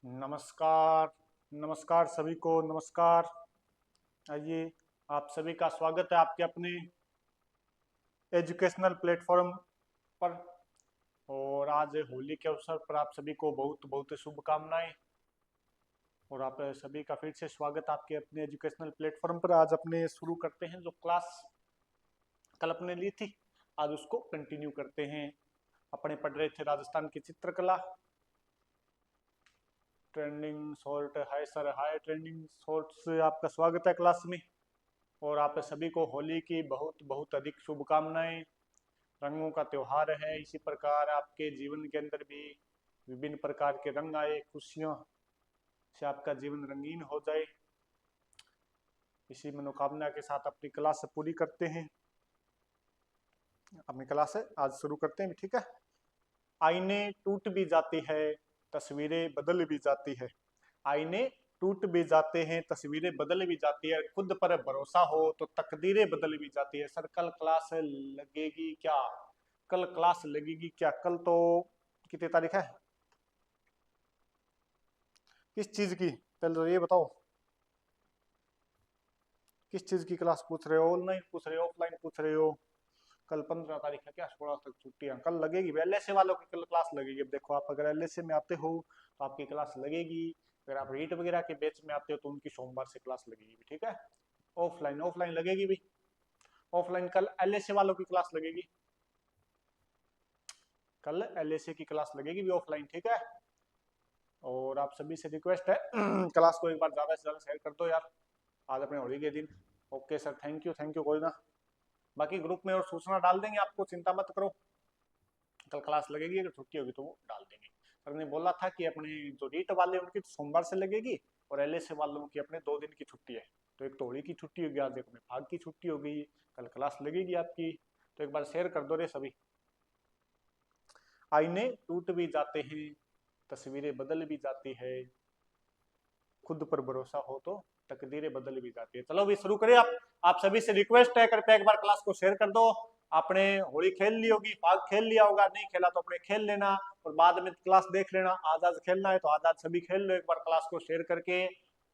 नमस्कार। नमस्कार सभी को, नमस्कार। आइए, आप सभी का स्वागत है आपके अपने एजुकेशनल प्लेटफॉर्म पर। और आज होली के अवसर पर आप सभी को बहुत बहुत शुभकामनाएं। और आप सभी का फिर से स्वागत आपके अपने एजुकेशनल प्लेटफॉर्म पर। आज अपने शुरू करते हैं जो क्लास कल अपने ली थी, आज उसको कंटिन्यू करते हैं। अपने पढ़ रहे थे राजस्थान की चित्रकला, ट्रेंडिंग शॉर्ट। हाय सर, हाय ट्रेंडिंग शॉर्ट से आपका स्वागत है क्लास में। और आप सभी को होली की बहुत बहुत अधिक शुभकामनाएं। रंगों का त्योहार है, इसी प्रकार आपके जीवन के अंदर भी विभिन्न प्रकार के रंग आए, खुशियों से आपका जीवन रंगीन हो जाए, इसी मनोकामना के साथ अपनी क्लास पूरी करते हैं। अपनी क्लास है आज शुरू करते हैं, ठीक है। आईने टूट भी जाती है, तस्वीरें बदल भी जाती है। आईने टूट भी जाते हैं, तस्वीरें बदल भी जाती है। खुद पर भरोसा हो तो तकदीरें बदल भी जाती है। सर कल क्लास लगेगी क्या? कल क्लास लगेगी क्या? कल तो कितनी तारीख है? किस चीज की? पहले ये बताओ, किस चीज की क्लास पूछ रहे हो? ऑनलाइन पूछ रहे हो, ऑफलाइन पूछ रहे हो? कल 15 तारीख है क्या? 16 तक छुट्टियां कल लगेगी। एलएसए वालों की कल क्लास लगेगी। अब देखो, आप अगर एलएसए में आते हो तो आपकी क्लास लगेगी। अगर आप रीट वगैरह के बैच में आते हो तो उनकी सोमवार से क्लास लगेगी, ठीक है। ऑफलाइन ऑफलाइन लगेगी भी। ऑफलाइन कल एलएसए वालों की क्लास लगेगी। कल एलएसए की क्लास लगेगी भी ऑफलाइन, ठीक है। और आप सभी से रिक्वेस्ट है क्लास को एक बार ज्यादा से ज्यादा शेयर कर दो यार, आज अपने होली के दिन। Okay sir, thank you thank you. कोई ना, बाकी ग्रुप में और सूचना डाल देंगे, आपको चिंता मत करो। कल क्लास लगेगी, अगर छुट्टी होगी तो वो डाल देंगे। सर ने बोला था कि अपने जो रीट वाले उनकी तो सोमवार से लगेगी, और एलएसए वालों की अपने 2 दिन की छुट्टी है। तो एक तो होली की छुट्टी होगी, आज एक में फाग की छुट्टी हो गई। कल क्लास लगेगी आपकी, तो एक बार शेयर कर दो रे सभी। आईने टूट भी जाते हैं, तस्वीरें बदल भी जाती है। खुद पर भरोसा हो तो तकदीरें बदल भी जाती है। चलो भी शुरू करें। आप सभी से रिक्वेस्ट है, कृपया एक बार क्लास को शेयर कर दो। आपने होली खेल ली होगी, फाग खेल लिया होगा, नहीं खेला तो अपने खेल लेना, और बाद में क्लास देख लेना। आज आज खेलना है तो आज आज सभी खेल लो एक बार क्लास को शेयर करके।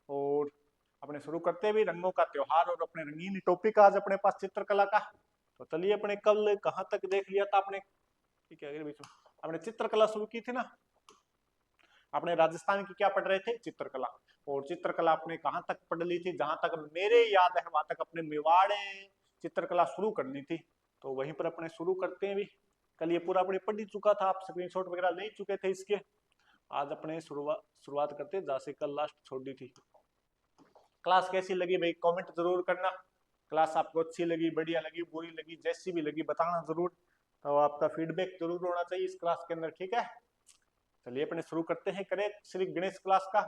और अपने शुरू करते भी रंगों का त्योहार, और अपने रंगीन टॉपिक आज अपने पास चित्रकला का। तो चलिए, अपने कल कहाँ तक देख लिया था आपने? ठीक है, बीच में आपने चित्रकला शुरू की थी ना। आपने राजस्थान की क्या पढ़ रहे थे? चित्रकला। और चित्रकला आपने कहाँ तक पढ़ ली थी? जहां तक मेरे याद है वहां तक अपने मेवाड़ चित्रकला शुरू करनी थी, तो वहीं पर अपने शुरू करते हैं भी। कल ये पूरा अपने पढ़ ही चुका था, आप स्क्रीनशॉट वगैरह ले चुके थे इसके। आज अपने शुरुआत करते जहाँ से कल लास्ट छोड़ दी थी। क्लास कैसी लगी भाई, कमेंट जरूर करना। क्लास आपको अच्छी लगी, बढ़िया लगी, बुरी लगी, जैसी भी लगी बताना जरूर। तो आपका फीडबैक जरूर होना चाहिए इस क्लास के अंदर, ठीक है। चलिए अपने शुरू करते हैं, करें श्री गणेश क्लास का।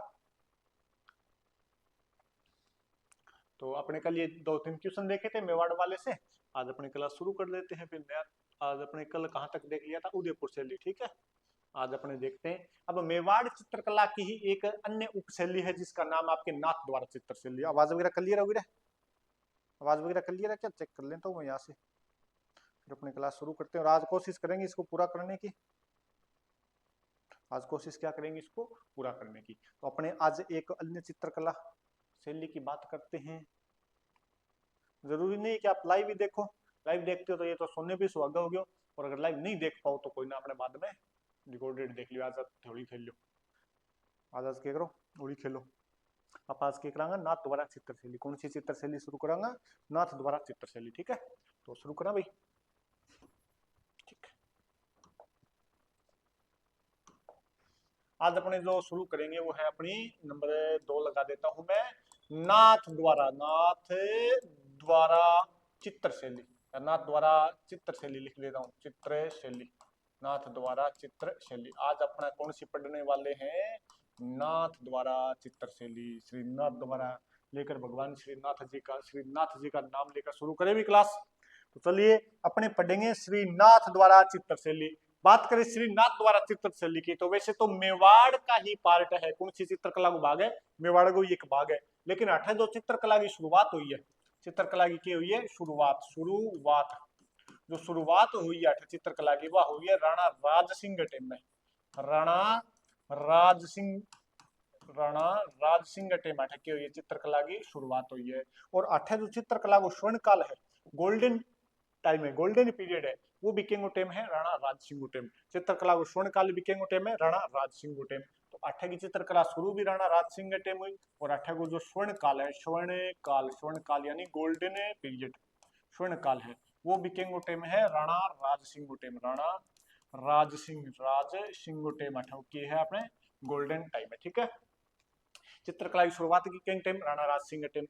तो अपने कल ये 2-3 क्वेश्चन देखे थे मेवाड़ वाले से, आज अपने क्लास शुरू कर देते हैं फिर नया। आज अपने कल कहाँ तक देख लिया था? उदयपुर शैली, ठीक है। आज अपने देखते हैं अब मेवाड़ चित्रकला की ही एक अन्य उपशैली है जिसका नाम आपके नाथ द्वारा चित्र शैली। आवाज वगैरह क्लियर होगी? आवाज वगैरह क्लियर है क्या? चेक कर लेता हूँ मैं यहाँ से, फिर अपनी क्लास शुरू करते हैं। और आज कोशिश करेंगे इसको पूरा करने की। आज कोशिश क्या करेंगे? इसको पूरा करने की। तो अपने आज एक अन्य चित्रकला शैली की बात करते हैं। जरूरी नहीं कि आप लाइव ही देखो, लाइव देखते हो तो ये तो सुनने भी सुहागा हो गया। और अगर लाइव नहीं देख पाओ तो कोई ना, अपने बाद में रिकॉर्डेड देख लियो। आज थोड़ी खेल लो, आज आज क्या करो, होली खेलो। आप आज क्या करांगा? नाथ द्वारा चित्रशैली। कौन सी चित्रशैली शुरू करांगा? नाथ द्वारा चित्रशैली, ठीक है। तो शुरू करा भाई, ठीक है। आज अपने जो शुरू करेंगे वो है अपनी नंबर 2 लगा देता हूं मैं। नाथ द्वारा, नाथ द्वारा चित्रशैली, नाथ द्वारा चित्रशैली लिख देता हूँ, चित्रशैली। नाथ द्वारा चित्रशैली। आज अपना कौन सी पढ़ने वाले हैं? नाथ द्वारा चित्रशैली। श्रीनाथ द्वारा लेकर भगवान श्रीनाथ जी का नाम लेकर शुरू करें भी क्लास। तो चलिए अपने पढ़ेंगे श्रीनाथ द्वारा चित्रशैली। बात करें श्रीनाथ द्वारा चित्रशैली की, तो वैसे तो मेवाड़ का ही पार्ट है। कौन सी चित्रकला का भाग है? मेवाड़ को एक भाग है। लेकिन 8 जो चित्रकला की शुरुआत हुई है, चित्रकला की हुई है शुरुआत। शुरुआत जो शुरुआत हुई है चित्रकला की वह हुई है राणा राज सिंह के टाइम में। राणा राज सिंह राणा राज सिंह के टाइम अठे हुई है चित्रकला की शुरुआत हुई है। और अठे जो चित्रकला को स्वर्ण काल है, गोल्डन टाइम है, गोल्डन पीरियड है, वो बिकेंगो टाइम है राणा राज सिंह टाइम। चित्रकला को स्वर्ण काल बिकेंगो टाइम है राणा राज सिंह टाइम। तो अठे की चित्रकला शुरू भी राणा राज सिंह के टाइम हुई, और अठे को जो स्वर्ण काल है, स्वर्ण काल यानी गोल्डन पीरियड, स्वर्ण काल है, वो बिकेंगो टाइम है राणा राज सिंह टाइम। राणा राज सिंह टाइम अठे की है अपने गोल्डन टाइम है। ठीक है, चित्रकला की शुरुआत की king time Rana Raj Singh time,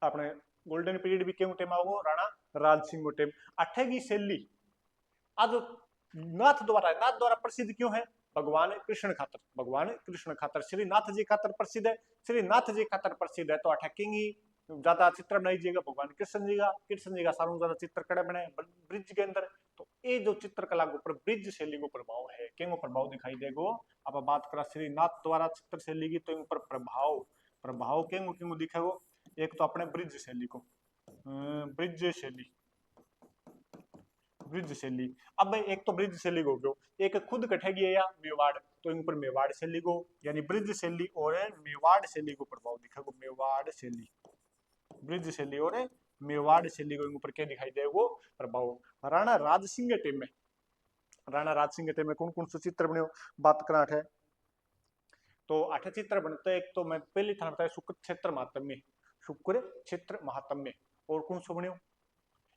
अपने गोल्डन पीरियड भी किंग टाइम आओ राणा राज सिंह टाइम। अठे की शैली आज नाथ द्वारा प्रसिद्ध क्यों है? भगवान कृष्ण खातर, भगवान कृष्ण खातर, श्रीनाथ जी खातर प्रसिद्ध है, श्रीनाथ जी खातर प्रसिद्ध है। तो अठे किंग ही ज्यादा चित्र बनाई जाएगा भगवान कृष्ण जी का सारू ज्यादा चित्र कड़े बने ब्रिज के अंदर। तो ये जो चित्रकला के ऊपर ब्रिज शैली को प्रभाव है, क्यों प्रभाव दिखाई देगो। आप बात करा श्रीनाथ द्वारा चित्र शैली की, तो इन पर प्रभाव प्रभाव क्यों दिखेगो। एक तो अपने ब्रिज शैली को, ब्रिज शैली, ब्रिज शैली। अब एक तो ब्रिज शैली हो गयो, एक खुद कठेगी या मेवाड़, तो इन पर मेवाड़ शैली को यानी ब्रिज शैली और मेवाड़ शैली को प्रभाव दिखेगा। मेवाड़ शैली, ब्रिज शैली और मेवाड़ शैली को ऊपर क्या दिखाई देगा प्रभाव। राणा राज सिंह के टाइम में, राणा राज सिंह के टाइम में कौन कौन से चित्र बने बात करा है। तो 8 चित्र बनते, एक तो मैं पहले था बताया शुक्र क्षेत्र महात्म्य, शुक्र क्षेत्र महात्म्य। और कौन सो बने,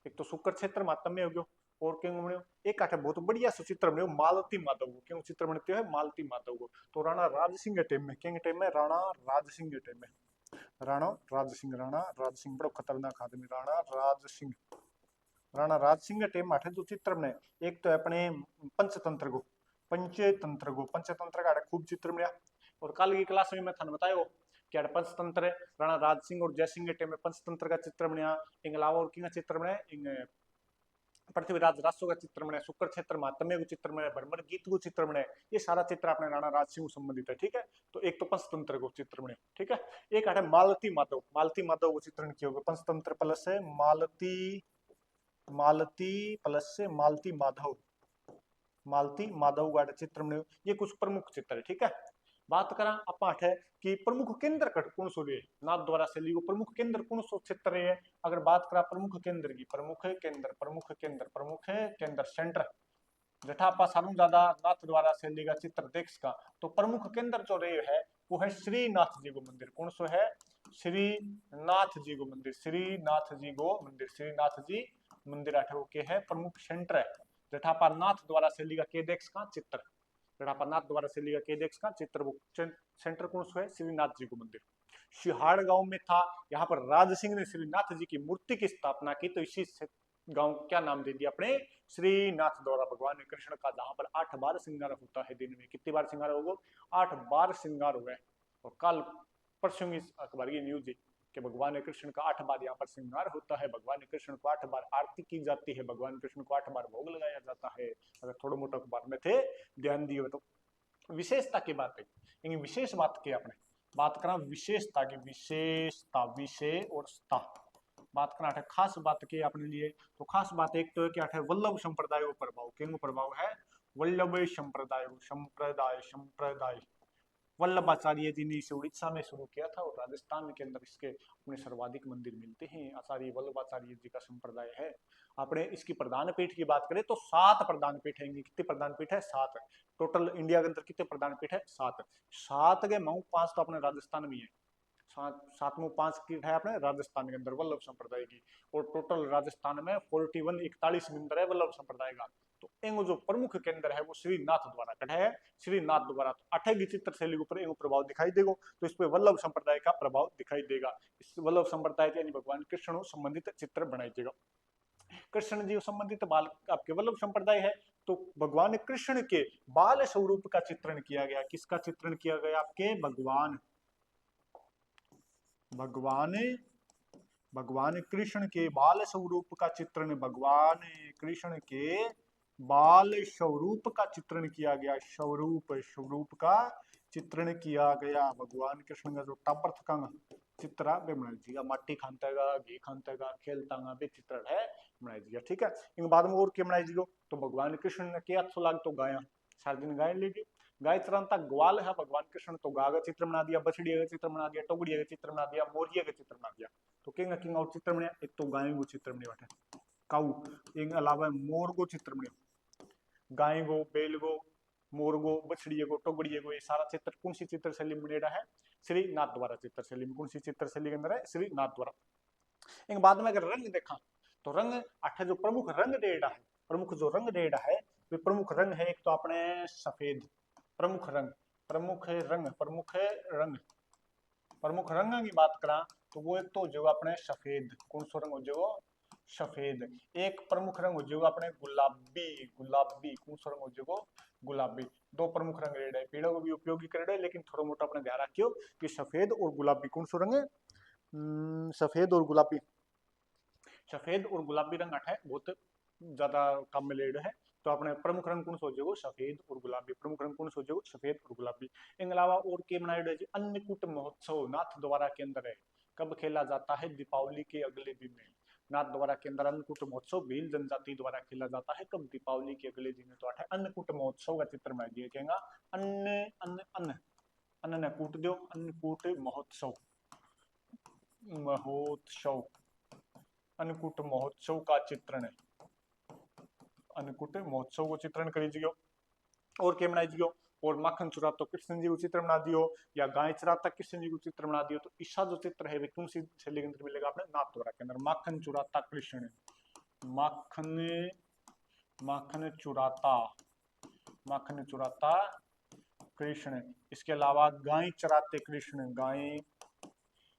एक तो शुक्र क्षेत्र महात्म्य हो गयो, और क्यों बने एक आठे बहुत बढ़िया सो चित्र बने मालती माधव को। क्यों चित्र बनते हैं मालती माधव को। तो राणा राज सिंह के टाइम में, किंग टाइम में, राणा राज सिंह के टाइम में, राणा राज सिंह बड़ा खतरनाक आदमी राणा राज सिंह। राणा राज सिंह के टाइम में जो चित्र बने, एक तो अपने पंचतंत्र को, पंचतंत्र का खूब चित्र बना। और कल की क्लास में मैं थाने बतायो कि पंचतंत्र है राणा राज सिंह और जय सिंह के टाइम में पंचतंत्र का चित्र बनया। इन अलावा और किंगा चित्र बने, पृथ्वीराज रासो का चित्र बने, शुक्र क्षेत्र महात्म्य को चित्र बने, भरमर गीत को चित्र बने। ये सारा चित्र अपने राणा राज सिंह संबंधित है। ठीक है, तो एक तो पंचतंत्र को चित्र बने। ठीक है, एक है मालती माधव, मालती माधव को चित्रण किया होगा। पंचतंत्र प्लस है मालती, मालती प्लस से मालती माधव, मालती माधव का चित्र बने। ये कुछ प्रमुख चित्र है। ठीक है, बात करा अपाठ है कि प्रमुख केंद्र कौन सो रहे नाथ द्वारा शैली को प्रमुख केंद्र कौन सो क्षेत्र है। अगर बात करा प्रमुख केंद्र की, प्रमुख केंद्र सेंटर, जठा आपा सारू ज्यादा नाथ द्वारा शैली का चित्र देख सका, तो प्रमुख केंद्र जो रहे है वो है श्रीनाथ जी को मंदिर। कौन सो है? श्रीनाथ जी को मंदिर, श्रीनाथ जी को मंदिर, श्रीनाथ जी मंदिर आठे के है प्रमुख सेंटर है। जठा आपा नाथ द्वारा शैली का के देख सका चित्र, नाथ द्वारा शैली का के देख का चित्र वो सेंटर कौन सो है? श्रीनाथ जी को मंदिर। शिहाड़ गांव में था, यहाँ पर राज सिंह ने श्रीनाथ जी की मूर्ति की स्थापना की, तो इसी गांव क्या नाम दे दिया अपने? श्रीनाथ द्वारा भगवान कृष्ण का, जहां पर 8 बार श्रृंगार होता है दिन में। कितनी बार श्रृंगार होगा? 8 बार श्रृंगार हुआ है। और कल परसों इस अखबार की न्यूज कि भगवान कृष्ण का 8 बार यहाँ पर श्रृंगार होता है, भगवान कृष्ण को 8 बार आरती की जाती है, भगवान कृष्ण को 8 बार भोग लगाया जाता है। अगर थोड़ा मोटा अखबार में थे ध्यान दिए तो विशेषता की बात है, विशेष बात की आपने बात करा विशेषता की, विशेषता, विषय और स्ता बात करा है। खास बात की अपने लिए, तो खास बात एक तो है कि अठे वल्लभ संप्रदाय को प्रभाव, क्यों प्रभाव है? वल्लभ संप्रदाय, संप्रदाय, संप्रदाय वल्लभाचार्य जी ने इसे उड़ीसा में शुरू किया था, और राजस्थान के अंदर इसके अपने सर्वाधिक मंदिर मिलते हैं। आचार्य वल्लभाचार्य जी का संप्रदाय है। आपने इसकी प्रधान पीठ की बात करें तो 7 प्रधान पीठ है। कितने प्रधान पीठ है? 7। टोटल इंडिया के अंदर कितने प्रधान पीठ है? 7। 7 के माऊ 5 तो अपने राजस्थान में है, 7 5 की है अपने राजस्थान के अंदर वल्लभ संप्रदाय की। और टोटल राजस्थान में 41 मंदिर है वल्लभ संप्रदाय का। तो एंगो जो प्रमुख केंद्र है वो श्रीनाथ द्वारा कटा है, श्रीनाथ द्वारा। तो 8 की चित्र शैली ऊपर एंगो प्रभाव दिखाई देगा, तो इस पे वल्लभ संप्रदाय का प्रभाव दिखाई देगा। इस वल्लभ संप्रदाय यानी भगवान कृष्ण संबंधित चित्र बनाई देगा। कृष्ण जी संबंधित बाल आपके वल्लभ संप्रदाय है, तो भगवान कृष्ण के बाल स्वरूप का चित्रण किया गया। किसका चित्रण किया गया? आपके भगवान कृष्ण के बाल स्वरूप का चित्रण, भगवान कृष्ण के बाल स्वरूप का चित्रण किया गया। स्वरूप का चित्रण किया गया। भगवान कृष्ण का जो टापर थका चित्रा बे बनाई जी माटी खानतेगा घी खानतेगा खेलतागा बे चित्र है बनाई जी ठीक है। इन बाद में और क्या बनाई जी तो भगवान कृष्ण ने क्या अच्छा लाग तो गाया सारा दिन गाय लेगी गाय चरानता ग्वाल है भगवान कृष्ण तो गा का चित्र बना दिया बछड़िया का चित्र बना दिया टोगड़िया का चित्र बना दिया मोरिया का चित्र बना दिया तो क्या किंग और चित्र बनाया एक तो गाय को चित्र बने बैठे काऊ इन अलावा मोर को चित्र बने गाय को बैल को मोर को बछड़िए को टोगड़िए को ये सारा चित्र कौन सी चित्र शैली में बनेड़ा है श्रीनाथ द्वारा चित्र शैली में कौन सी चित्र शैली के अंदर है श्रीनाथ द्वारा। एक बाद में अगर रंग देखा तो रंग अठ जो प्रमुख रंग डेड़ा है प्रमुख जो रंग डेड़ा है वे प्रमुख रंग है एक तो अपने सफेद प्रमुख रंग प्रमुख रंग प्रमुख रंग प्रमुख रंग की बात करा तो वो एक तो जो अपने सफेद कौन सा रंग हो जो सफेद एक प्रमुख रंग हो जो अपने गुलाबी गुलाबी कौन सा रंग हो जो गुलाबी दो प्रमुख रंग रेड है पीड़ा को भी उपयोगी कर है लेकिन थोड़ा मोटा अपने ध्यान रखियो कि सफेद और गुलाबी कौन सा रंग है सफेद और गुलाबी सफेद और गुलाबी रंग है बहुत ज्यादा काम में लेड है तो अपने प्रमुख रंग कौन सोचेगो सफेद और गुलाबी प्रमुख रंग कौन सोचेगो सफेद और गुलाबी। इसके अलावा और के बनाए अन्नकूट महोत्सव नाथ द्वारा के अंदर है कब खेला जाता है दीपावली के अगले दिन में नाथ द्वारा के अंदर अन्नकूट महोत्सव भील जनजाति द्वारा खेला जाता है कब दीपावली के अगले दिन तो अन्नकूट महोत्सव का चित्र बना दिया कहेगा अन्न अन्न अन्न अन्न ने कूट दो अन्नकूट महोत्सव महोत्सव अन्नकूट महोत्सव का चित्रण है अन्नकूट महोत्सव को चित्रण कर दियो और क्या बनाई दियो और माखन चुराता कृष्ण जी को चित्र बना दियो या गाय चराता कृष्ण जी को चित्र बना दियो तो ईसा जो चित्र है वे कौन सी शैली के अंदर मिलेगा अपने नाथ द्वारा के अंदर माखन चुराता कृष्ण माखन माखन चुराता माखन चुराता कृष्ण। इसके अलावा गाय चराते कृष्ण गाय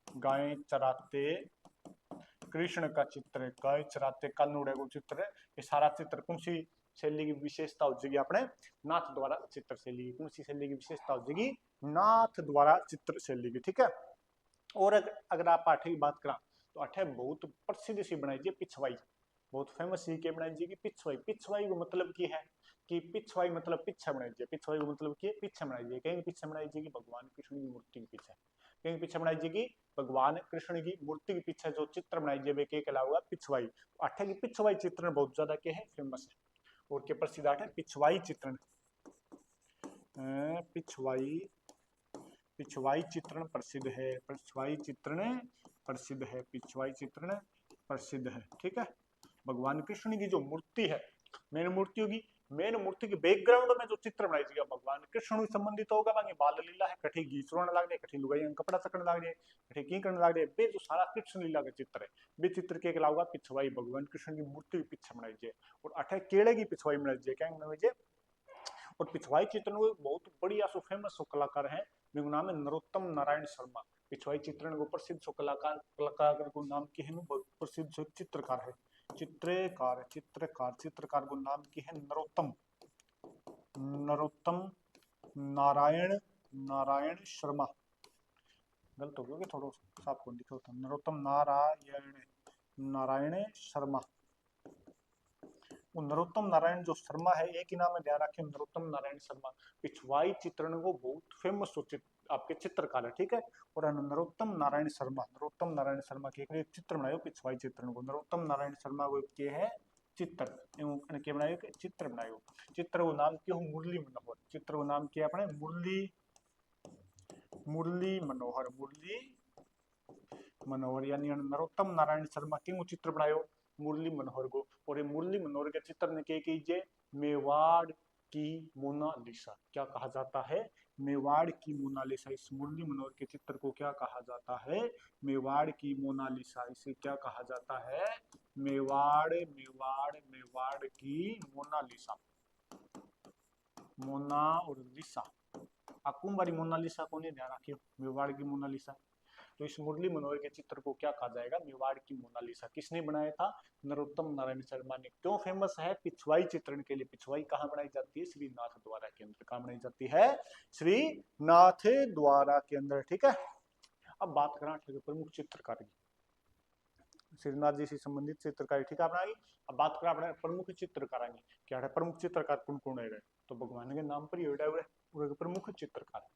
गाय चराते कृष्ण का चित्र है गाय चराते कानूड़े को चित्र है ये सारा चित्र कौन सी शैली की विशेषता हो जाएगी अपने नाथ द्वारा चित्र शैली की कौन सी शैली की विशेषता हो जाएगी नाथ द्वारा चित्र शैली की ठीक है। और अगर आप पाठे की बात करा तो अठे बहुत प्रसिद्ध सी बनाई जी पिछवाई बहुत फेमस सी के बनाई जी की पिछवाई पिछवाई को मतलब की है कि पिछवाई मतलब पीछे बनाई जी पिछवाई को मतलब की पीछे बनाई जी कहीं पीछे बनाई जी की भगवान कृष्ण की मूर्ति के पीछे कहीं पीछे बनाई जी की भगवान कृष्ण की मूर्ति के पीछे जो चित्र बनाई जी के कहलाऊगा पिछवाई अठे की पिछवाई चित्रण बहुत ज्यादा के है फेमस है और के प्रसिद्ध आठ है पिछवाई चित्रण पिछवाई पिछवाई चित्रण प्रसिद्ध है पिछवाई चित्रण प्रसिद्ध है पिछवाई चित्रण प्रसिद्ध है ठीक है। भगवान कृष्ण की जो मूर्ति है मेन मूर्ति होगी मेन मूर्ति के बैकग्राउंड में जो चित्र बनाई जाएगा भगवान कृष्ण से संबंधित होगा बाकी बाल लीला है कठी गीत रोने लग रहे कठी लुगाई कपड़ा चकने लग रहे कठी की करने लग रहे बे जो सारा कृष्ण लीला का चित्र है बे चित्र के अलावा पिछवाई भगवान कृष्ण की मूर्ति पीछे बनाई जाए और अठे केड़े की पिछवाई बनाई जाए क्या बनाई जाए और पिछवाई चित्रण को बहुत बढ़िया सो फेमस सो कलाकार है जिनका नाम है नरोत्तम नारायण शर्मा पिछवाई चित्रण को प्रसिद्ध सो कलाकार को नाम की है बहुत प्रसिद्ध सो चित्रकार है चित्रकार चित्रकार चित्रकार को नाम की है नरोत्तम नरोत्तम नारायण नारायण शर्मा गलत हो गया थोड़ा साफ को लिखा होता नरोत्तम नारायण नारायण शर्मा नरोत्तम नारायण जो शर्मा है एक ही नाम है ध्यान रखें नरोत्तम नारायण शर्मा पिछवाई चित्रण को बहुत फेमस आपके चित्रकार है ठीक है। और नरोत्तम नारायण शर्मा के एक चित्र बनायो पिछवाई चित्रण को नरोत्तम नारायण शर्मा को के है चित्र के बनायो चित्र बनायो चित्र को नाम क्यों मुरली मनोहर चित्र को नाम क्या अपने मुरली मुरली मनोहर मुरली मनोहर यानी नरोत्तम नारायण शर्मा क्यों चित्र बनायो मुरली मनोहर को और ये मुरली मनोहर के चित्र ने क्या कीजिए मेवाड़ की मोनालिसा क्या कहा जाता है मेवाड़ की मोनालिसा इस मुरली मनोहर के चित्र को क्या कहा जाता है मेवाड़ की मोनालिसा इसे क्या कहा जाता है मेवाड़ मेवाड़ मेवाड़ की मोनालिसा मोना और लिसा अकुम्बारी मोनालिसा को नहीं ध्यान रखियो मेवाड़ की मोनालिसा तो इस मुरली मनोहर के चित्र को क्या कहा जाएगा मेवाड़ की मोनालिसा किसने बनाया था नरोत्तम नारायण शर्मा ने क्यों फेमस है पिछवाई चित्रण के लिए पिछवाई कहाँ बनाई जाती है श्रीनाथ द्वारा के अंदर कहाँ बनाई जाती है श्रीनाथ द्वारा के अंदर ठीक है। अब बात करें प्रमुख चित्रकारी श्रीनाथ जी से संबंधित चित्रकारी ठीक है अपना अब बात करें अपने प्रमुख चित्रकार क्या है प्रमुख चित्रकार कौन कौन है तो भगवान के नाम पर ही प्रमुख चित्रकार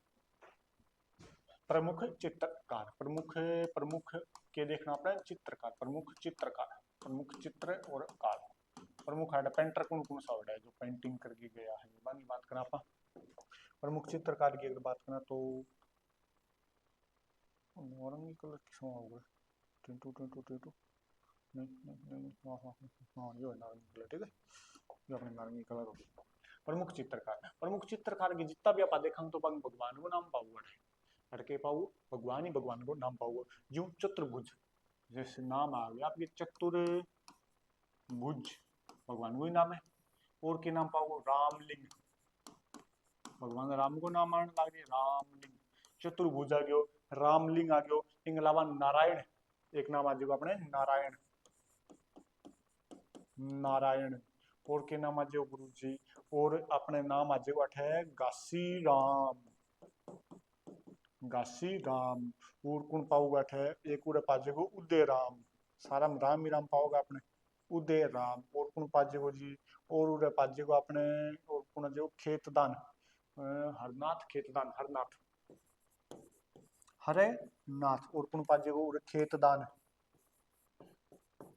प्रमुख चित्रकार, प्रमुख प्रमुख के देखना अपने चित्रकार, प्रमुख चित्रकार, प्रमुख चित्र और कार, प्रमुख है पेंटर कौन कौन सा है जो पेंटिंग करके गया है, बानी बात करा आप प्रमुख चित्रकार की अगर बात करें तो नारंगी कलर किसमें होगा, टिंटू टिंटू टिंटू नहीं नहीं नहीं हाँ हाँ हाँ ये नारंगी कलर, ठीक है ये अपने नारंगी कलर हो गया। प्रमुख चित्रकार, प्रमुख चित्रकार की जितना भी आप देखा तो भगवान को नाम पाऊंगा अटके पाऊ, भगवान ही भगवान को नाम पाऊंगा। जो चतुर्भुज जैसे नाम आ गया आपके चतुर्भुज, भगवान को ही नाम है। और के नाम पाओ रामलिंग, भगवान राम को नाम आने लगे रामलिंग, चतुर्भुज आ गयो, रामलिंग आ गयो। इन अलावा नारायण एक नाम आ जाएगा अपने नारायण, नारायण। और के नाम आ जाओ गुरु जी, और अपने नाम आ जाओ अठे घासी राम, घासी राम। और कौन पाओगे अठे एक और पाजेगो उदय राम, सारा राम ही राम पाओगे अपने उदय राम। और कौन पाजेगो जी, और उरे पाजेगो अपने और कौन जो खेतदान, हरनाथ खेतदान, हरनाथ हरे नाथ। और कौन पाजेगो उरे खेतदान,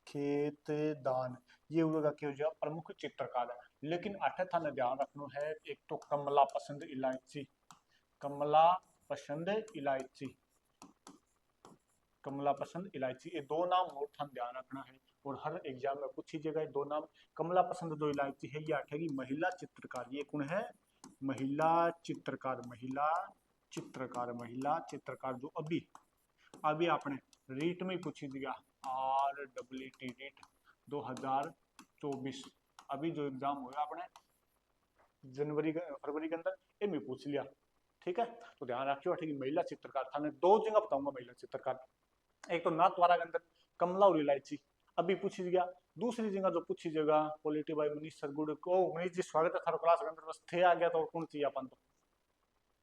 खेतदान। ये होगा क्या हो जाएगा प्रमुख चित्रकार है। लेकिन अठे थाने ध्यान रखना है एक तो कमला पसंद इलायची, कमला पसंद इलायची, कमला पसंद इलायची, ये दो नाम और थाने ध्यान रखना है और हर एग्जाम में पूछी जगह दो नाम। कमला पसंद जो इलायची है ये आठेगी महिला चित्रकार, ये कौन है महिला चित्रकार, महिला चित्रकार, महिला चित्रकार जो अभी अभी आपने रीट में पूछी दिया REET रीट 2024 अभी जो एग्जाम हुआ अपने जनवरी फरवरी के अंदर ये भी पूछ लिया, ठीक है। तो ध्यान रखियो ठीक है। महिला चित्रकार था दो जगह बताऊंगा महिला चित्रकार, एक तो नाथद्वारा के अंदर कमला और इलायची अभी पूछी गया, दूसरी जगह जो पूछी जगह पॉलिटी बाय मनीष सरगुड़ को, मनीष जी स्वागत है थारो क्लास के अंदर, बस थे आ गया तो कौन चाहिए अपन तो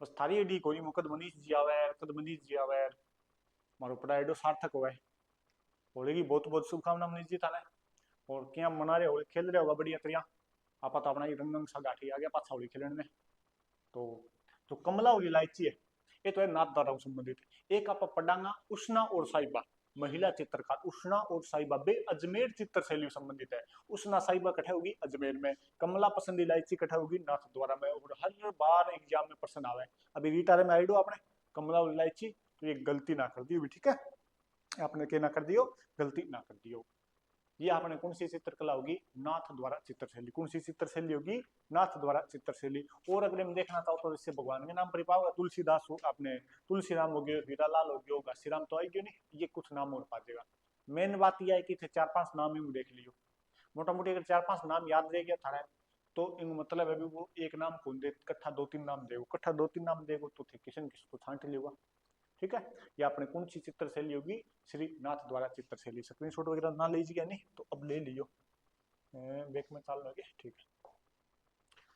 बस थारी एडी कोई मुकद मनीष जी आवे, कद मनीष जी आवे, मारो पढ़ाई सार्थक होवे। होली की बहुत बहुत शुभकामना मनीष जी थाने, और क्या मना रहे होली खेल रहे होगा बढ़िया तरिया, आप तो अपना रंग सा गाठी आ गया पाछा होली खेलने में। तो कमला और इलायची है ये तो है नाथद्वारा संबंधित। एक आप पढ़ांगा उष्णा और साहिबा, महिला चित्रकार उष्णा और साहिबा बे अजमेर चित्र शैली संबंधित है। उष्णा साहिबा कठा होगी अजमेर में, कमला पसंद इलायची कठा होगी नाथद्वारा में। और हर बार एग्जाम में प्रश्न आवे, अभी रिटारे में आईडो आपने कमला और इलायची, तो ये गलती ना कर दी, ठीक है आपने क्या ना कर दियो गलती ना कर दियो। ये आपने कौन सी चित्रकला होगी नाथ द्वारा चित्रशैली, कौन सी चित्रशैली होगी नाथ द्वारा चित्रशैली। और अगर हम देखना चाहो तो इससे भगवान के नाम पर पाओगे तुलसीदास हो, आपने तुलसीराम हो गयो, हीरालाल हो गयो, घासीराम तो आई गयो नहीं, ये कुछ नाम और पा जाएगा। मेन बात यह है कि 4-5 नाम ही देख लियो, मोटा मोटी अगर 4-5 नाम याद रह गया थाने तो इन मतलब अभी वो एक नाम कौन दे कट्ठा 2-3 नाम देगो, कट्ठा 2-3 नाम देगो तो थे किशन किसको छांट लेगा, ठीक है। ये आपने कौन सी चित्रशैली होगी श्री नाथ द्वारा चित्रशैली। स्क्रीनशॉट वगैरह ना लीजिएगा नहीं तो अब ले लियो, बैक में चाल लगे ठीक है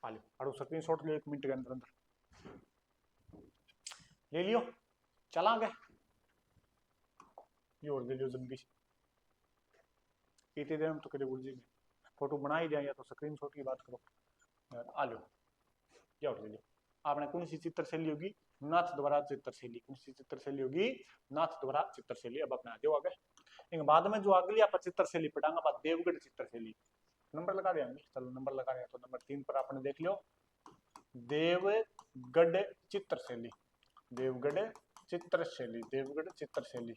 आ लो और स्क्रीनशॉट ले 1 मिनट के अंदर अंदर ले लियो, चला गए ये और ले लियो जल्दी इतने देर में तो कभी भूल जाएंगे, फोटो बना ही जाए या तो स्क्रीनशॉट की बात करो आ लो या और ले लियो। आपने कौन सी चित्रशैली होगी नाथ द्वारा चित्रशैली, कौन सी चित्रशैली होगी नाथ द्वारा चित्रशैली। अब अपना जो आगे बाद में जो अगली आप चित्रशैली पढ़ांगा बात देवगढ़ चित्रशैली, नंबर लगा देंगे चलो नंबर लगा रहे हैं तो नंबर 3 पर आपने देख लियो देवगढ़ चित्रशैली, देवगढ़ चित्रशैली, देवगढ़ चित्रशैली।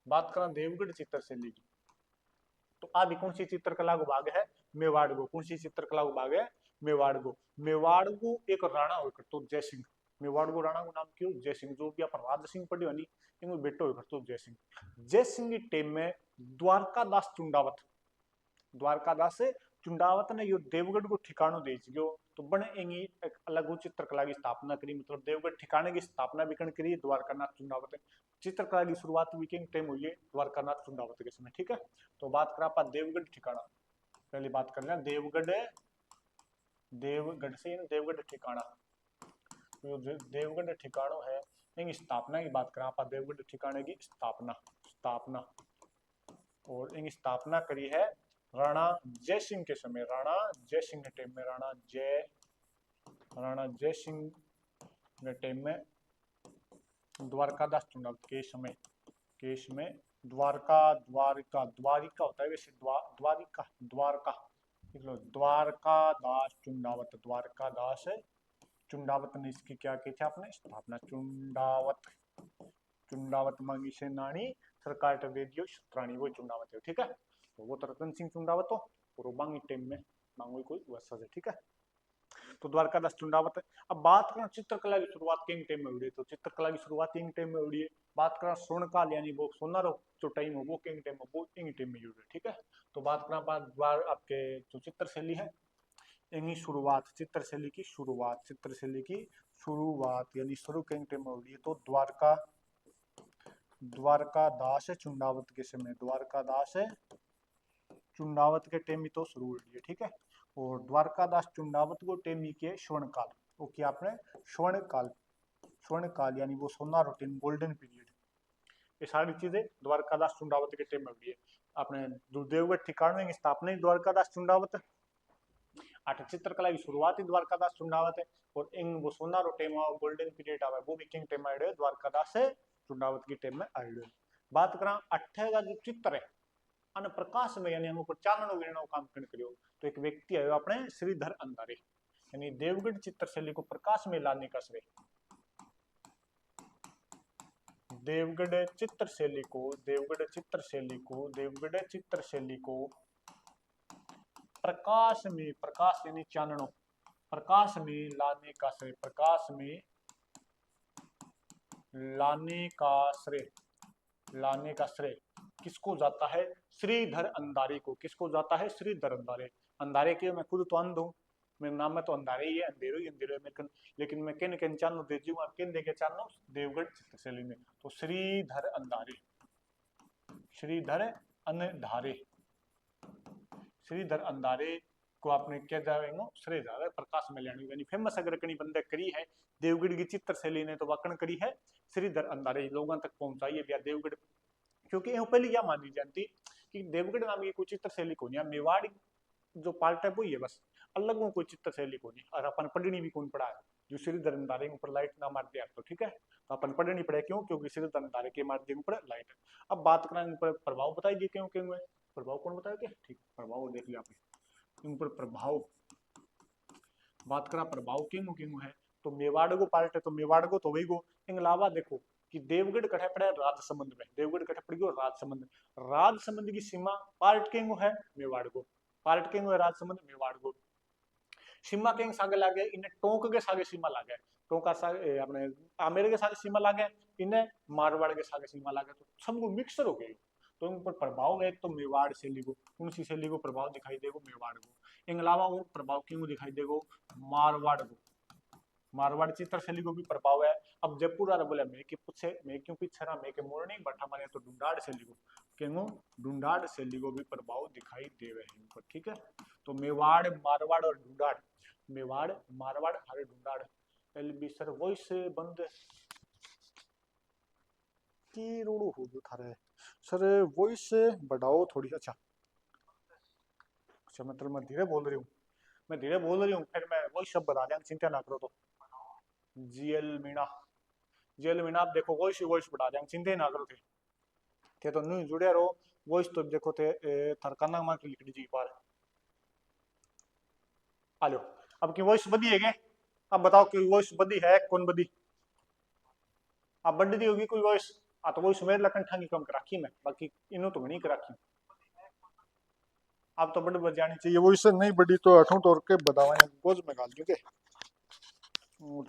बात करें देवगढ़ चित्रशैली की तो आदि कौन सी चित्रकला को भाग है मेवाड़ को, कौन सी चित्रकला को भाग है मेवाड़ को। मेवाड़ को एक राणा हो करतो जय सिंह, मेवाड़ को राणा को नाम क्यों जय सिंह, जो भी अपन राज सिंह पढ़ियो नहीं इनमें बेटो हो करतो जय सिंह। जय सिंह की टेम में द्वारकादास चुंडावत, द्वारकादास चुंडावत ने यो देवगढ़ को ठिकानो दे गयो तो बने एंगी एक अलग चित्रकला की स्थापना करी, मतलब देवगढ़ ठिकाने की स्थापना भी करी द्वारकानाथ चुंडावत ने। चित्रकला की शुरुआत वीकेंड टाइम हुई है द्वारकानाथ चुंडावत के समय, ठीक है। तो बात करा आप देवगढ़ ठिकाना, पहले बात कर लें देवगढ़, देवगढ़ से देवगढ़ ठिकाना, तो देवगढ़ ठिकानो है इनकी स्थापना की बात करा आप देवगढ़ ठिकाने की स्थापना, स्थापना और इनकी स्थापना करी है राणा जय सिंह के समय, राणा जय सिंह के टाइम में, राणा जय सिंह के टाइम में द्वारकादास चुंडावत केश में द्वारका द्वारिका द्वारिका होता है वैसे द्वारिका द्वारका लिख लो, द्वारकादास चुंडावत ने इसकी क्या की थी आपने स्थापना। चुंडावत मांगी से नानी सरकार वेदियो शत्राणी वो चुंडावत है, ठीक है। तो वो तो रतन सिंह चुंडावत हो और बांगी टाइम में मांगो कोई वैसा है, ठीक है। तो द्वारकादास चुंडावत। अब बात करें चित्रकला की शुरुआत किंग टाइम में हुई है, तो चित्रकला की शुरुआत किंग टाइम में हुई है। बात करें स्वर्णकाल यानी वो सोनारो जो टाइम हो वो किंग टाइम वो किंग टाइम में हुई है, ठीक है। तो बात करें आपके जो चित्रशैली है इनकी शुरुआत, चित्रशैली की शुरुआत यानी शुरू किंग टाइम में हुई है। तो द्वारकादास चुंडावत के समय, द्वारकादास चुंडावत के टेमी तो शुरू हुई है, ठीक है। और द्वारकादास चुंडावत को टेमी के स्वर्णकाल वो किया आपने स्वर्णकाल यानी वो सोना रूटीन गोल्डन पीरियड, ये सारी चीजें द्वारकादास चुंडावत के टेम में हुई है। आपने देवगढ़ ठिकाने की स्थापना ही द्वारकादास चुंडावत, आठ चित्रकला की शुरुआत ही द्वारकादास चुंडावत है। और इन वो सोना रो टेम गोल्डन पीरियड आवे वो भी किंग टेम आए द्वारकादास चुंडावत की टेम में आए। बात करा अठे का जो चित्र है અને પ્રકાશ में यानी हम ऊपर चाननो वीणो काम करियो। तो एक व्यक्ति आयो अपने श्रीधर अंधारे यानी देवगढ़ चित्रशैली को प्रकाश में लाने का श्रेय, देवगढ़ चित्रशैली को प्रकाश में, प्रकाश यानी चाननो, प्रकाश में लाने का श्रेय, प्रकाश में लाने का श्रेय किसको जाता है? श्रीधर अंधारे को। किसको जाता है? श्रीधर अंधारे। अंधारे के मैं खुद तो अंध हूं, मेरे नाम में तो अंधारे ही है, अंधेरो ही अंधेरो है, लेकिन मैं किन चानो दे दूं, आप किन देके चानो देवगढ़ चित्रशैली में। तो श्रीधर अंधारे, श्रीधर अंधारे को आपने क्या जाएगा श्रेय जावे प्रकाश में लेनी यानी फेमस अगर कहीं बंदे करी है देवगढ़ की चित्रशैली ने तो वाकण करी है श्रीधर अंधारे लोगों तक पहुंचाई है देवगढ़। क्योंकि पहले यह मानी जाती कि देवगढ़ नाम की कोई चित्रशैली को नहीं, मेवाड़ जो पार्ट है वो ही है बस, अलग में कोई चित्रशैली को नहीं। और अपन पढ़नी भी कौन पढ़ा है जो श्रीधर अंधारे ऊपर लाइट ना मार दिया तो ठीक है, तो अपन पढ़नी पड़े क्यों? क्योंकि श्रीधर अंधारे के मार दिए ऊपर लाइट। अब बात करें प्रभाव बताई दिए क्यों क्यों है, प्रभाव कौन बताया क्या? ठीक, प्रभाव देख लिया आपने ऊपर प्रभाव। बात करा प्रभाव क्यों क्यों है तो मेवाड़ को पार्ट है तो मेवाड़ को तो वही को। इन अलावा देखो कि देवगढ़ कठे पड़े राजसमंद में, देवगढ़ कठे पड़ गयो राजसमंद, राजसमंद की सीमा पार्ट किंग है मेवाड़ को, पार्ट किंग है राजसमंद मेवाड़ को। सीमा किंग सागे लागे इन्हें टोंक के सागे सीमा लागे, टोंका सागे अपने आमेर के सागे सीमा लागे, इन्हें मारवाड़ के सागे सीमा लागे, तो सबको मिक्सर हो गई। तो उन पर प्रभाव है तो मेवाड़ शैली को, कौन सी शैली को प्रभाव दिखाई देगा? मेवाड़ को। इन अलावा वो प्रभाव क्यों दिखाई देगा? मारवाड़ को, मारवाड़ चित्रशैली को भी प्रभाव है। अब जयपुर वाला बोले मैं कि पूछे मैं क्यों पीछे रहा, मैं के मोरनी बैठा मारे तो डुंडाड़ शैली को, क्यों डुंडाड़ शैली को भी प्रभाव दिखाई देवे है ऊपर, ठीक है। तो मेवाड़ मारवाड़ और डुंडाड़, मेवाड़ मारवाड़ अरे डुंडाड़ एलबी सर वॉइस बंद की रोड़ो हो गयो थारे सर, वॉइस बढ़ाओ थोड़ी। अच्छा अच्छा मतलब मैं धीरे बोल रही हूँ, मैं धीरे बोल रही हूँ, फिर मैं वही शब्द बता देंगे, चिंता ना करो। तो जीएल मीणा, जीएल मीणा आप देखो वॉइस वॉइस बढ़ा देंगे, चिंता ना करो थे तो नहीं जुड़े रहो। वॉइस तो देखो थे थरकाना मार के लिख दीजिए बार आ लो। अब की वॉइस बदी है क्या? अब बताओ कि वॉइस बदी है कौन बदी? अब बढ़ दी होगी कोई वॉइस आ तो वॉइस मेरे लखन की कम कराखी मैं, बाकी इन्हों तो नहीं कराखी। अब तो बड़ जानी चाहिए वॉइस नहीं बड़ी तो अठों तोड़ के बतावा गोज में गाल दूं के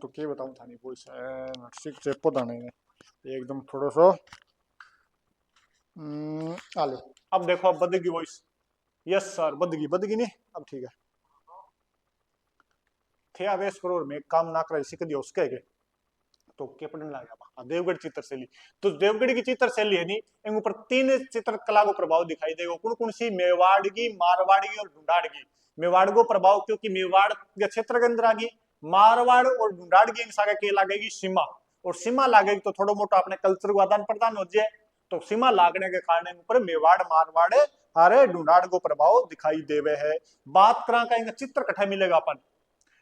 तो क्या बताऊं थानी वॉइस नटसिक चेपो दाने एकदम थोड़ा सा आले। अब देखो अब बदगी वॉइस, यस सर बदगी नहीं अब ठीक है। थे आवेश करोड़ में काम ना करे सीख दिया उसके के तो क्या पढ़ने लग गया देवगढ़ चित्रशैली। तो देवगढ़ की चित्रशैली है नी इन ऊपर तीन चित्रकला को प्रभाव दिखाई देगा, कौन कौन सी? मेवाड़ की, मारवाड़ की और ढूंढाड़ की। मेवाड़ को प्रभाव क्योंकि मेवाड़ के क्षेत्र के अंदर आ गई, मारवाड़ और ढूंढाड़ की इंसा के लागेगी सीमा, और सीमा लागेगी तो थोड़ा मोटा अपने कल्चर को आदान प्रदान हो जाए, तो सीमा लागने के कारण ऊपर मेवाड़ मारवाड़ अरे ढूंढाड़ को प्रभाव दिखाई देवे है। बात करा का चित्र कठा मिलेगा अपन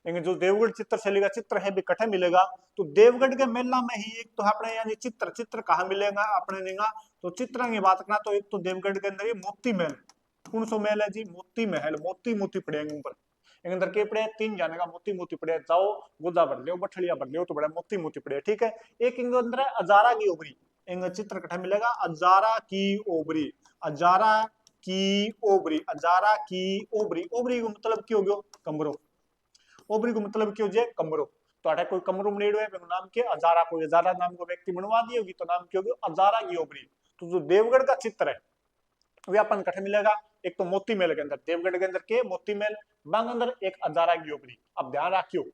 इंगे जो देवगढ़ चित्र शैली का चित्र है भी कठे मिलेगा। तो देवगढ़ के मेला में ही एक तो अपने यानी चित्र चित्र कहाँ मिलेगा अपने नेगा। तो चित्र की बात करना तो एक तो देवगढ़ के अंदर ये मोती महल, कौन सो महल है जी, मोती महल, मोती मोती पड़ेंगे ऊपर एक अंदर के पड़े तीन जाने का मोती मोती पड़े, जाओ गोदा भर लियो बठलिया भर लियो तो बड़ा मोती मोती पड़े, ठीक है। एक इंगे अंदर है अजारा की ओबरी, इंगे चित्र कठा मिलेगा अजारा की ओबरी, अजारा की ओबरी, अजारा की ओबरी, ओबरी को मतलब क्यों गयो कमरो, ओबरी को मतलब क्यों जे कमरो। तो अटे कोई कमरो बनेड़ो है नाम के अजारा, कोई अजारा नाम को व्यक्ति बनवा दी होगी तो नाम क्यों गयो अजारा की ओबरी। तो जो देवगढ़ का चित्र है वे अपन कठे मिलेगा, एक तो मोती महल के अंदर, देवगढ़ के अंदर के मोती महल, बांग अंदर एक अजारा की ओबरी। अब ध्यान रखियो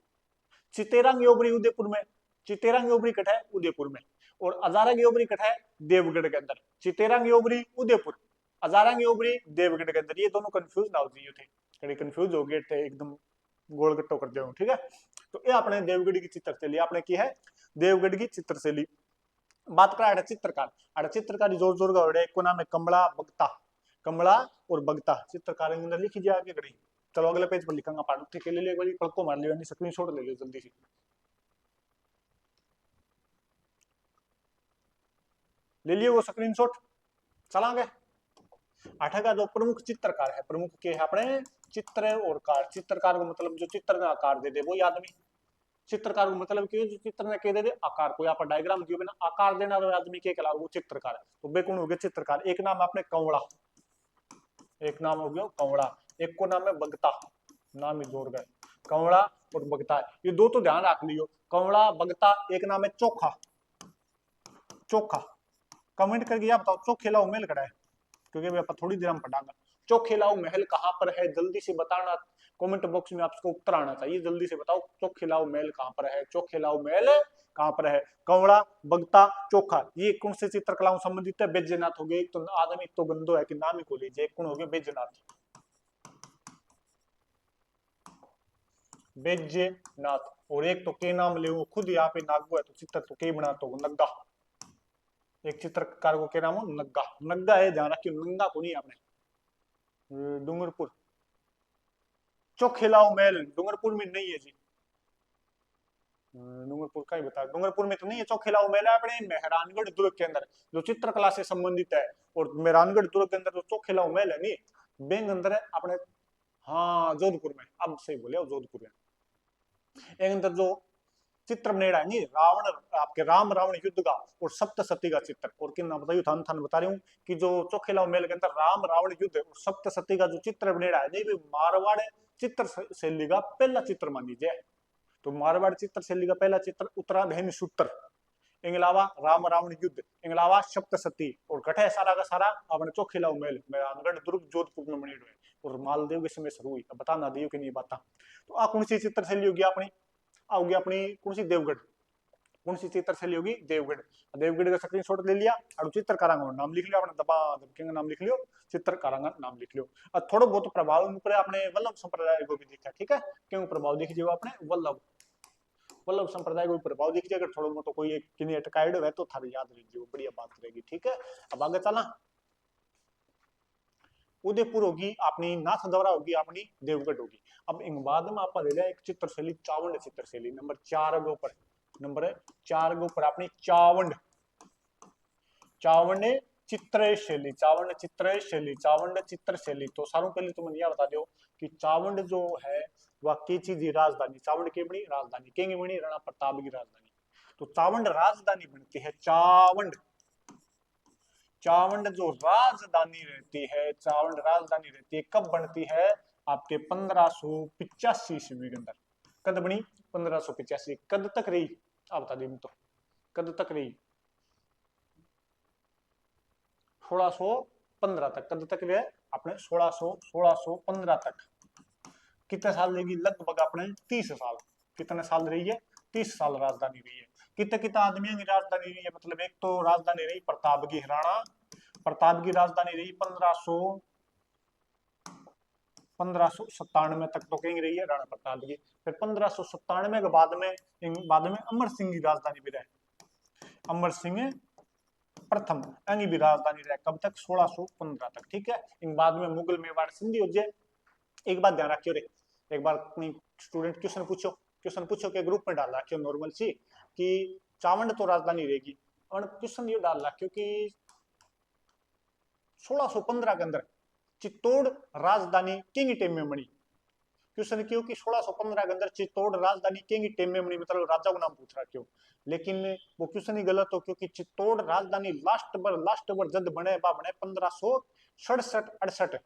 चितेरा की ओबरी उदयपुर में, चितेरा की ओबरी कठे उदयपुर में, और अजारा की ओबरी कठे देवगढ़ के अंदर, चितेरा की ओबरी उदयपुर, अजारा की ओबरी देवगढ़ के अंदर। ये दोनों कंफ्यूज ना हो जाइए थे, कभी कंफ्यूज हो गए थे एकदम गोल गट्टो कर दे, ठीक है। तो ये अपने देवगढ़ की चित्रशैली आपने की है, देवगढ़ की चित्रशैली। बात करा चित्रकार, अरे चित्रकारी जोर जोर का वर्ड को नाम है कमला बगता, कमला और बगता चित्रकार के अंदर लिखी जाए आगे करी। चलो अगले पेज पर लिखूंगा पाठ ठीक है, ले लियो एक बार पलको मार लियो, स्क्रीनशॉट ले लियो जल्दी से, ले लियो वो स्क्रीनशॉट। चलांगे आठा का जो प्रमुख चित्रकार है, प्रमुख के है अपने चित्र और कार, चित्रकार को मतलब जो चित्र का आकार दे दे वो आदमी, चित्रकार को मतलब कि जो चित्र ने कह दे दे आकार, कोई आप डायग्राम दियो बिना आकार देना वाला आदमी के कहलाओ वो चित्रकार है। तो बे कौन हो गया चित्रकार, एक नाम आपने कंवड़ा, एक नाम हो गया कंवड़ा, एक को नाम है बगता, नाम ही जोड़ गए कंवड़ा और बगता, ये दो तो ध्यान रख लियो कंवड़ा बगता। एक नाम है चोखा, चोखा कमेंट करके आप बताओ चोखेला मेल खड़ा है, क्योंकि आप थोड़ी देर में पढ़ाऊंगा। चोखेलाऊ महल कहाँ पर है जल्दी से बताना, कमेंट बॉक्स में आपको उत्तर आना चाहिए, जल्दी से बताओ चोखेलाऊ महल कहाँ पर है, चोखेलाऊ महल कहाँ पर है। कंवड़ा बगता चोखा ये कौन से चित्रकलाओं संबंधित है, बैजनाथ हो गए, एक तो आदमी तो गंदो है कि नाम ही को लीजिए, कौन हो गया बैजनाथ, बैजनाथ। और एक तो के नाम ले खुद यहाँ पे नागो है तो चित्र तो के बना तो नग्गा, एक चित्रकार को क्या नाम हो नग्गा, नग्गा है ध्यान रखियो, नंगा को नहीं आपने। डूंगरपुर चोखेलाऊ महल डूंगरपुर में नहीं है जी, डूंगरपुर का ही बता, डूंगरपुर में तो नहीं है चोखेलाऊ महल है अपने मेहरानगढ़ दुर्ग के अंदर जो चित्रकला से संबंधित है। और मेहरानगढ़ दुर्ग के अंदर जो चोखेलाऊ महल है नहीं बेंग अंदर है अपने, हाँ जोधपुर में, अब सही बोले जोधपुर में। एक अंदर जो चित्र बनेड़ा है नहीं रावण, आपके राम रावण युद्ध का और सप्तसती का चित्र, और किन बताइए थान थान बता रही हूँ कि जो चोखेलाऊ मेल के अंदर राम रावण युद्ध और सप्तसती का जो चित्र बनेड़ा है नहीं मारवाड़ चित्र शैली का पहला चित्र मान लीजिए। तो मारवाड़ चित्र शैली का पहला चित्र उत्तराधीन सूत्र, इसके अलावा राम रावण युद्ध, इसके अलावा सप्तसती, और कठे सारा का सारा अपने चोखेलाऊ मेल मेहरानगढ़ दुर्ग जोधपुर में बनेड़ो है। और मालदेव के समय शुरू हुई, बता ना दियो कि नहीं बता। तो आ कौन सी चित्र शैली होगी अपनी, आओगी अपनी कौन सी देवगढ़, कौन सी चित्र शैली होगी देवगढ़। देवगढ़ का स्क्रीनशॉट ले लिया और चित्रकारा नाम लिख लिया, अपने दबा दबके नाम लिख लियो, चित्रकारा नाम लिख लियो। और थोड़ा बहुत प्रभाव ऊपर अपने वल्लभ संप्रदाय को भी देखा, ठीक है, क्यों प्रभाव दिख जाएगा अपने वल्लभ, वल्लभ संप्रदाय को प्रभाव दिख जाएगा, थोड़ा बहुत कोई किन्हीं अटकाइड है तो थारी याद रखिए, बढ़िया बात रहेगी, ठीक है। अब आगे चला, उदयपुर होगी अपनी, नाथ द्वारा होगी अपनी, देवगढ़ होगी। अब इन बाद में आप ले लिया एक चित्रशैली चावंड चित्रशैली नंबर 4 के ऊपर, नंबर 4 के ऊपर अपनी चावंड, चावंड चित्र शैली, चावंड चित्र शैली, चावंड चित्र शैली। तो सारों पहले तुम यह बता दो कि चावंड जो है वह की चीज राजधानी, चावंड की बनी राजधानी केंगे बनी राणा प्रताप की राजधानी। तो चावंड राजधानी बनती है चावंड, चावंड जो राजधानी रहती है, चावंड राजधानी रहती है कब बनती है आपके 1585 ईस्वी के अंदर। कद बनी 1585, कद तक रही आप बता दी तो, कद तक रही 1615 तक, कद तक रहे अपने 1615 तक। कितने साल रहेगी लगभग अपने 30 साल, कितने साल रही है 30 साल राजधानी रही है। कितने कितने आदमियों की राजधानी रही है, मतलब एक तो राजधानी रही प्रताप की, राणा प्रताप की राजधानी रही 1597 तक तो कहीं रही है राणा प्रताप की। फिर 1597 के बाद में अमर सिंह की राजधानी भी रहे, अमर सिंह प्रथम अंगी भी राजधानी रहे कब तक 1615 तक, ठीक है। इन बाद में मुगल मेवाड़ सिंधी हो जाए। एक बात ध्यान रखियो रे, एक बार अपनी स्टूडेंट क्वेश्चन पूछो के ग्रुप में डाल रखियो नॉर्मल सी कि चावंड तो राजधानी रहेगी, और क्वेश्चन ये डाल रखियो कि 1615 के अंदर चित्तौड़ राजधानी किंग टेम में बनी। क्वेश्चन क्यों कि 1615 के अंदर चित्तौड़ राजधानी किंग टेम में बनी, मतलब राजा का नाम पूछ रहा क्यों, लेकिन वो क्वेश्चन ही गलत हो, क्योंकि चित्तौड़ राजधानी लास्ट बार जद बने 1567-68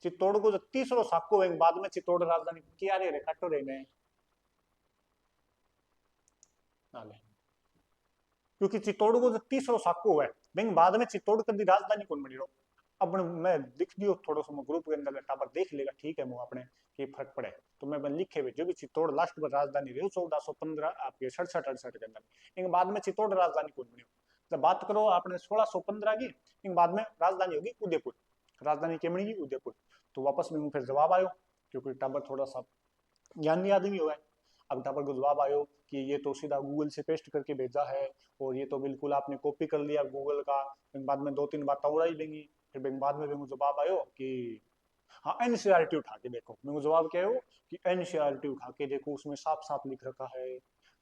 चित्तौड़ को जो तीसरो साको है बाद में चित्तौड़ राजधानी क्या रे काटो रे ने नाले, क्योंकि चित्तौड़ को जो तीसरो साको है बाद में चित्तौड़ कभी राजधानी कौन बनी रो। अब मैं लिख दियो थोड़ा सा ग्रुप के अंदर टाबर देख लेगा, ठीक है, मुँह अपने की फर्क पड़े तो मैं लिखे हुए जो भी चित्तौड़ लास्ट में राजधानी रही 1415 आपके 67-68 के अंदर, इन बाद में चित्तौड़ राजधानी कौन बनी। जब बात करो आपने 1615 की, इन बाद में राजधानी होगी उदयपुर, राजधानी क्या बनेगी उदयपुर। तो वापस में फिर जवाब आयो, क्योंकि टाबर थोड़ा सा ज्ञानी आदमी हुआ है। अब टाबर को जवाब आयो कि ये तो सीधा गूगल से पेस्ट करके भेजा है, और ये तो बिल्कुल आपने कॉपी कर लिया गूगल का, बाद में 2-3 बातें और आई देंगी। फिर बाद में भी जवाब आयो कि हाँ एनसीईआरटी उठा के देखो, मेरे को जवाब क्या हो कि एनसीईआरटी उठा के देखो उसमें साफ साफ लिख रखा है।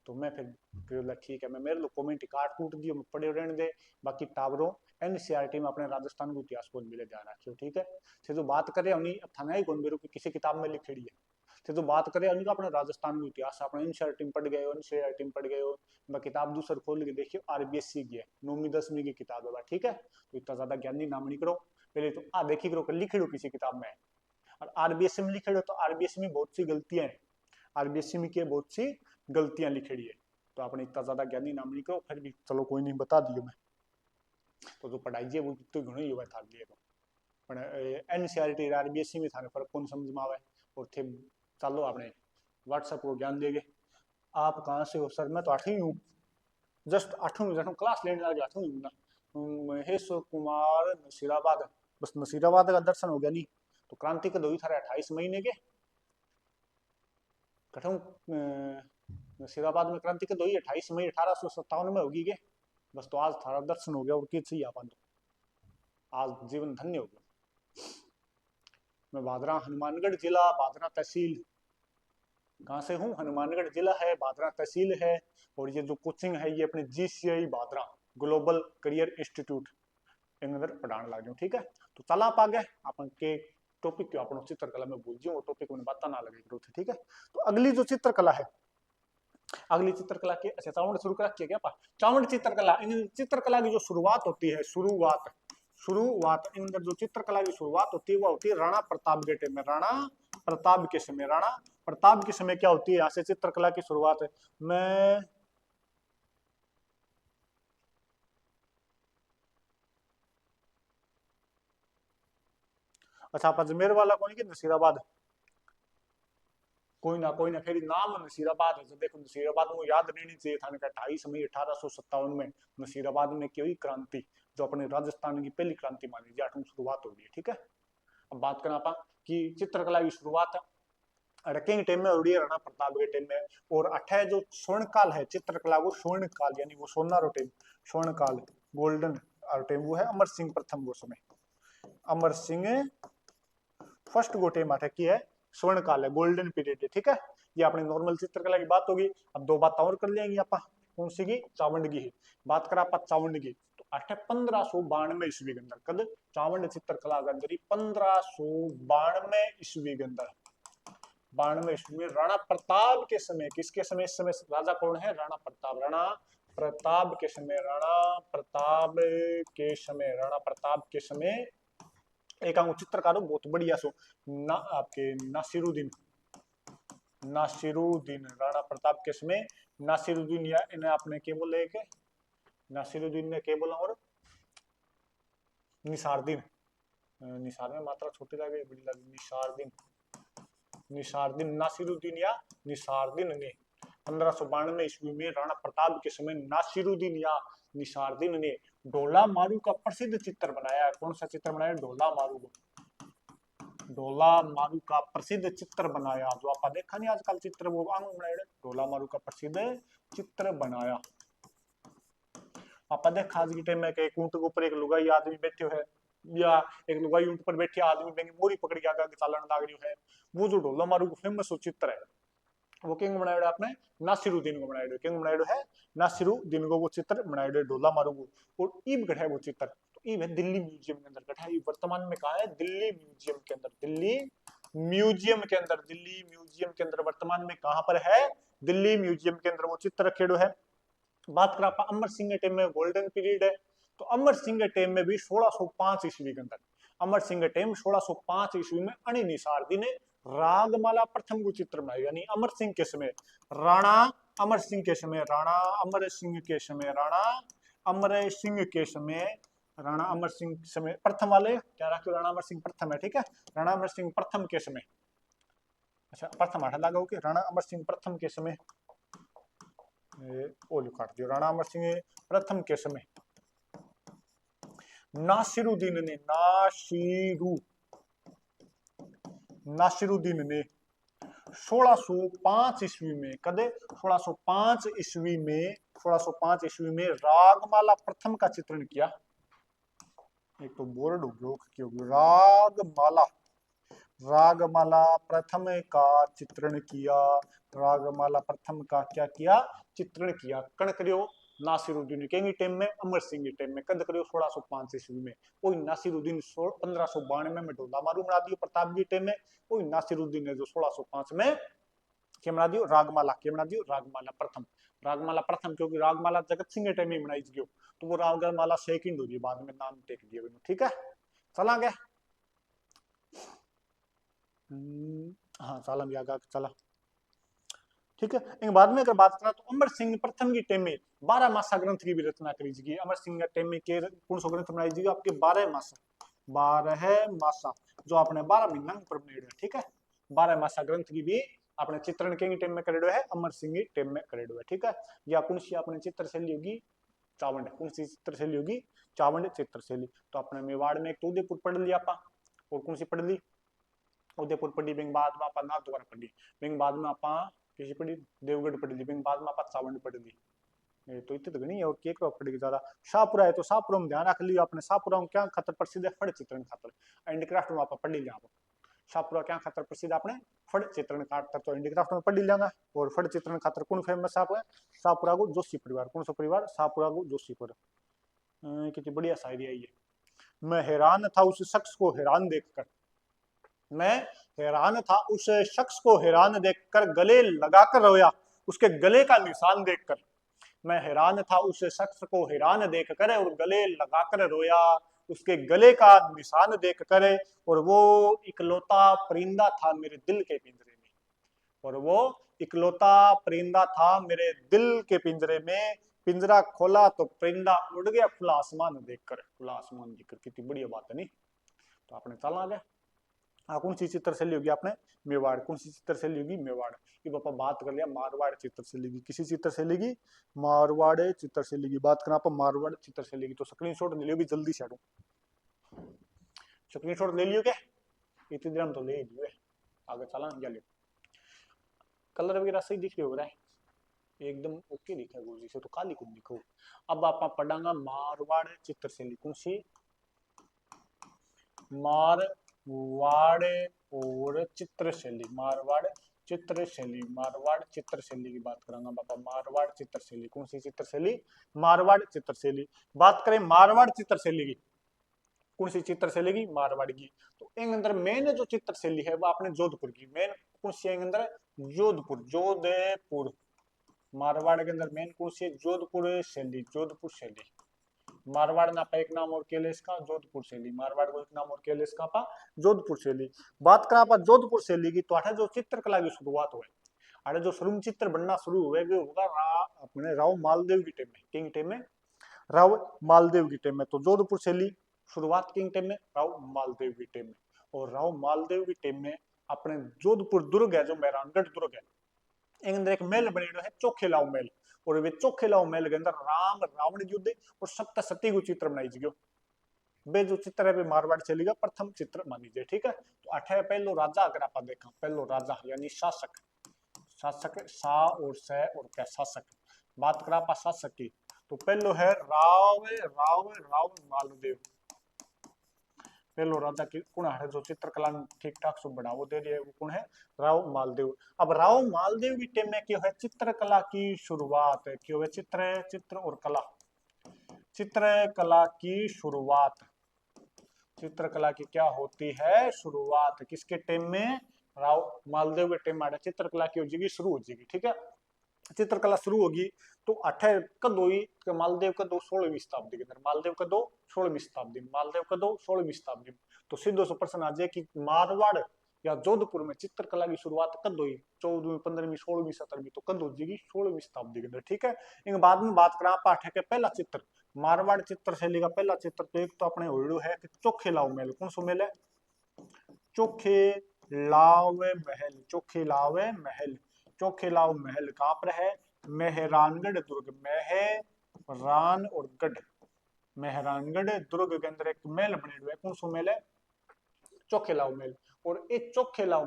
तो मैं फिर ठीक है, मैं मेरे लोग कमेंट काट कूट दियो पड़े रहने दे, बाकी टावरों एनसीईआरटी में अपने राजस्थान को इतिहास कौन मिले ध्यान रखियो, ठीक है। से जो बात करे उन्हीं थाना ही कौन मेरे को किसी किताब में लिखेड़ी है, से जो बात करे उनका अपने राजस्थान को इतिहास अपने एनसीईआरटी में पढ़ गए हो, एनसीईआरटी में पढ़ गए हो, मैं किताब दूसर खोल के देखियो आरबीएससी की है 9वीं-10वीं की किताब है, ठीक है। तो इतना ज्यादा ज्ञानी नाम नहीं करो, पहले तो आ देखी करो लिखेड़ो किसी किताब में, और आरबीएससी में लिखेड़ो तो आरबीएससी में बहुत सी गलतियां हैं, आरबीएससी में क्या बहुत सी गलतियां लिखेड़ी है, तो आपने इतना ज्यादा ज्ञानी नाम नहीं करो, फिर भी चलो कोई नहीं बता दियो मैं। तो जो पढ़ाई है वो तो घणो ही हुआ था लिए तो पण एनसीईआरटी आरबीएससी में थाने फर्क कौन समझ में आवे, और थे चलो आपने व्हाट्सएप को ज्ञान देंगे। आप कहाँ से हो सर, मैं तो 8वीं हूँ, जस्ट 8वीं क्लास लेने लगा 8वीं हूँ ना। महेश्वर कुमार नसीराबाद, बस नसीराबाद का दर्शन हो गया नहीं, तो क्रांति के 2 थारे 28 महीने के कठों नसीराबाद में क्रांति के 2 ही 28 मई 1857 में होगी के, बस तो आज थारा दर्शन हो गया, और किस चाहिए अपन तो आज जीवन धन्य हो गया। मैं भादरा हनुमानगढ़ जिला भादरा तहसील, कहाँ से हूँ हनुमानगढ़ जिला है भादरा तहसील है, और ये जो कोचिंग है ये अपने GCI Bhadra global career institute अंदर पढ़ाने लग जाऊँ, ठीक है। तो चल आप आगे अपन के टॉपिक क्यों अपन चित्रकला में भूल जाऊँ, टॉपिक में बात ना लगे, ठीक है। तो अगली जो चित्रकला है, अगली चित्रकला की अच्छा चावंड शुरू कर क्या पा चावंड चित्रकला, इन चित्रकला की जो शुरुआत होती है शुरुआत इन अंदर जो चित्रकला की शुरुआत होती है वो होती है राणा प्रताप के टाइम में, राणा प्रताप के समय, राणा प्रताप के समय क्या होती है यहाँ से चित्रकला की शुरुआत है। मैं अच्छा आप अजमेर वाला कौन की नसीराबाद, कोई ना फिर नाम नसीराबाद है, तो देखो नसीराबाद में याद रहनी चाहिए था 28 मई 1857 में नसीराबाद में की हुई क्रांति, जो अपने राजस्थान की पहली क्रांति मानी जाए शुरुआत होगी, ठीक है। अब बात करना आप कि चित्रकला की शुरुआत रकेंगे टाइम में हो रही है राणा प्रताप के टाइम में, और अठे जो स्वर्ण काल है चित्रकला को स्वर्ण काल यानी वो सोनारो टाइम स्वर्ण काल गोल्डन टाइम वो है अमर सिंह प्रथम वो समय, Amar Singh first go time आठे की है स्वर्ण काल है गोल्डन पीरियड है, ठीक है। ये अपनी नॉर्मल चित्रकला की बात होगी। अब 2 बात और कर लेंगे आप, कौन सी की चावंड की बात करा आप चावंड की, तो 1592 ईस्वी के अंदर कद चावंड चित्रकला के अंदर 1592 ईस्वी के अंदर 92 ईस्वी में राणा प्रताप के समय, किसके समय, इस समय राजा कौन है राणा प्रताप, राणा प्रताप के समय, राणा प्रताप के समय, राणा प्रताप के समय एक चित्रकार बहुत बढ़िया सो ना आपके नासिरुद्दीन राणा प्रताप के समय नासिरुद्दीन, या इन्हें आपने क्या बोले के नासिरुद्दीन ने क्या बोला, और निसारदीन, निसार में मात्रा छोटी लगे बड़ी लगी, निसारदीन नासिरुद्दीन या निसारदीन ने 1592 ईस्वी में राणा प्रताप के समय नासिरुद्दीन या निसारदीन ने ढोला मारू का प्रसिद्ध चित्र बनाया। कौन सा चित्र बनाया, ढोला मारू, ढोला मारू का प्रसिद्ध चित्र बनाया, जो आप देखा नहीं आजकल चित्र वो बनाया, ढोला मारू का प्रसिद्ध चित्र बनाया। आप देखा आज के टाइम में एक ऊंट के ऊपर एक लुगाई आदमी बैठे है, या एक लुगाई ऊंट पर बैठे आदमी मोरी पकड़ के आगे चालन लाग रही है, वो जो ढोला मारू का फेमस चित्र है वो किंग बनायो आपने नासिरुद्दीन को बनायो, किंग बनायो है नासिरुद्दीन को वो चित्र बनायो डोला मारूंगू। और ईब गढ़ है वो चित्र, तो ईब है दिल्ली म्यूजियम के अंदर गढ़ा है। वर्तमान में कहा है दिल्ली म्यूजियम के अंदर, दिल्ली म्यूजियम के अंदर, दिल्ली म्यूजियम के अंदर वर्तमान में कहां पर है, दिल्ली म्यूजियम के अंदर वो चित्र रखेड़ो है। बात करा अमर सिंह के टाइम में गोल्डन पीरियड है, तो अमर सिंह के टाइम में भी 1605 ईस्वी के अंदर, अमर सिंह के टाइम 1605 ईस्वी में अणि निसार दी ने रागमाला प्रथम को चित्र बनाया, यानी अमर सिंह के समय, राणा अमर सिंह के समय, राणा अमर सिंह के समय, राणा अमर सिंह के समय, राणा अमर सिंह समय प्रथम वाले क्या रखो, राणा अमर सिंह प्रथम है, ठीक है, राणा अमर सिंह प्रथम के समय, अच्छा प्रथम आठ लगा कि राणा अमर सिंह प्रथम के समय, ओलू काट दियो, राणा अमर सिंह प्रथम के समय नासिरुद्दीन ने, नासिरुद्दीन ने 1605 ईस्वी में, कदे 1605 ईस्वी में, 1605 ईस्वी में रागमाला प्रथम का चित्रण किया। एक तो बोर्ड हो गया, रागमाला, रागमाला प्रथम का चित्रण किया, रागमाला प्रथम का क्या किया, चित्रण किया। कण करियो नासिरुद्दीन के टाइम में, अमर सिंह के टाइम में, कद करियो 1605 ईस्वी में। कोई नासिरुद्दीन 1592 में डोला मारू बना दियो प्रताप जी टाइम में, कोई नासिरुद्दीन ने जो 1605 में क्या बना दियो, रागमाला, क्या बना दियो, रागमाला प्रथम, रागमाला प्रथम, क्योंकि रागमाला जगत सिंह के टाइम में बनाई गयो, तो वो रागमाला सेकंड हो गई, बाद में नाम टेक दिया, ठीक है। चला गया, हाँ चला भी आगा चला, ठीक है। एक बाद में अगर बात करा तो अमर सिंह प्रथम की टाइम में 12 मासा ग्रंथ की भी रचना करी जी, अमर सिंह के टाइम में के कौन सा ग्रंथ बनाई जी, आपके 12 मासा, 12 मासा जो आपने 12 महीना ऊपर बनाई, ठीक है, 12 मासा ग्रंथ की भी अपने चित्रण के टाइम में करेडो है, अमर सिंह की टाइम में करेडो है, ठीक है। या कौन सी अपने चित्रशैली होगी, चावंड, कौन सी चित्रशैली होगी, चावंड चित्रशैली। तो अपने मेवाड़ में एक तो उदयपुर पढ़ लिया आपा, और कौन सी पढ़ ली, उदयपुर पढ़ी, बिंग बाद में आपा नाथद्वारा पढ़ी, बिंग बाद में आपा किसी पढ़ी, देवगढ़ पढ़ ली, बिंग बाद में आपा चावंड पढ़ ली, तो इतने तो नहीं, और केक पढ़ेगी ज्यादा। शाहपुरा है तो शाहपुरा में ध्यान रख लियो आपने, शाहपुरा में क्या खातर प्रसिद्ध है, फड़ चित्रण खातर, हैंडीक्राफ्ट में आप पढ़ लिया, शाहपुरा क्या खातर प्रसिद्ध आपने, फड़ चित्रण खातर, तो हैंडीक्राफ्ट में पढ़ लिया। और फड़ चित्रण खातर कौन फेमस है, शाहपुरा को जोशी परिवार, कौन सा परिवार, शाहपुरा को जोशी परिवार। कितनी बढ़िया शायरी आई है। मैं हैरान था उस शख्स को हैरान देखकर, मैं हैरान था उस शख्स को हैरान देखकर, गले लगाकर रोया उसके गले का निशान देखकर, मैं हैरान था उस शख्स को हैरान देखकर और गले लगाकर रोया उसके गले का निशान देखकर, और वो इकलौता परिंदा था मेरे दिल के पिंजरे में, और वो इकलौता परिंदा था मेरे दिल के पिंजरे में, पिंजरा खोला तो परिंदा उड़ गया खुला आसमान देखकर, खुला आसमान देखकर, कितनी बढ़िया बात है नहीं। तो आपने चला गया, कौन सी चित्रशैली होगी आपने, मेवाड़, कौन सी चित्रशैली होगी, मेवाड़। ये पापा बात कर लिया मारवाड़ चित्रशैली की, किसी चित्रशैली की, मारवाड़ चित्रशैली की बात करें आप, मारवाड़ चित्रशैली की। तो स्क्रीनशॉट ले लियो भी जल्दी से, स्क्रीनशॉट ले लियो क्या, इतनी देर हम तो ले लियो, आगे चला क्या लियो, कलर वगैरह सही दिख रही हो रहा है, एकदम ओके दिखा है गुरुजी से, तो काली कुछ दिखो। अब आप पढ़ांगा मारवाड़ चित्रशैली, कौन सी, मारवाड़ और चित्रशैली, मारवाड़ चित्रशैली, मारवाड़ चित्रशैली की बात करांगा पापा, मारवाड़ चित्रशैली, कौन सी चित्रशैली, मारवाड़ चित्रशैली। बात करें मारवाड़ चित्रशैली की, कौन सी चित्रशैली की, मारवाड़ की। तो इन अंदर मेन जो चित्रशैली है वो आपने जोधपुर की, मेन कौन सी है अंदर, जोधपुर, जोधपुर, मारवाड़ के अंदर मेन कौन सी है, जोधपुर शैली, जोधपुर शैली। मारवाड़ ना एक नाम और केले इसका, जोधपुर शैली, मारवाड़ को एक नाम और केले इसका पा, जोधपुर शैली। बात करा आप जोधपुर शैली की, तो अठे जो चित्रकला की शुरुआत हुई, अरे जो शुरू चित्र बनना शुरू हुए वो होगा अपने राव मालदेव की टाइम में, किंग टाइम में, राव मालदेव की टाइम में। तो जोधपुर शैली शुरुआत किंग टाइम में, राव मालदेव की टाइम में। और राव मालदेव की टाइम में अपने जोधपुर दुर्ग है, जो मेहरानगढ़ दुर्ग है, अंदर एक महल बनेडो है चोखेलाव महल, और वे चोखेलाव महल के अंदर राम रावण युद्ध और सप्तशती को चित्र बनाई गयो। बे जो चित्र है मारवाड़ चलेगा प्रथम चित्र मानी जाए, ठीक है। तो अठे पहलो राजा अगर आप देखा, पहलो राजा यानी शासक, शासक सा और स और क्या शासक, बात करा आप शासक की, तो पहलो है राव राव राव मालदेव, पहलो राजा कौन है जो चित्रकला ठीक ठाक से बढ़ावो दे रही है, वो कौन है? राव मालदेव। अब राव मालदेव की टेम में क्यों है चित्रकला की शुरुआत है, क्यों है चित्र और कला, चित्रकला की शुरुआत, चित्रकला की क्या होती है शुरुआत, किसके टेम में? राव मालदेव के टेम में चित्रकला की हो जाएगी शुरू हो जाएगी, ठीक है। चित्रकला शुरू होगी तो अठे कद हुई कि मालदेव कदो 16वीं शताब्दी के अंदर, मालदेव कदो 16वीं शताब्दी में, मालदेव कदो 16वीं शताब्दी में। तो सीधो सो प्रश्न आ जाए कि मारवाड़ या जोधपुर में चित्रकला की शुरुआत कद हुई, 14वीं 15वीं 16वीं 17वीं, तो कद हो जाएगी 16वीं शताब्दी के अंदर, ठीक है। इन बाद में बात करा पाठ है के पहला चित्र, मारवाड़ चित्र शैली का पहला चित्र तो एक तो अपने होड़ो है कि चोखे लाव महल, कौन सो महल है? चोखे लाव महल, चोखे लाव महल, चोखे लाव महल कहां पर है? मेहरानगढ़ दुर्ग, मेहरान और गढ़, मेहरानगढ़ दुर्ग के अंदर एक महल बने हुए, कौन सो महल है? चोखे लाव महल। और ये चोखे लाव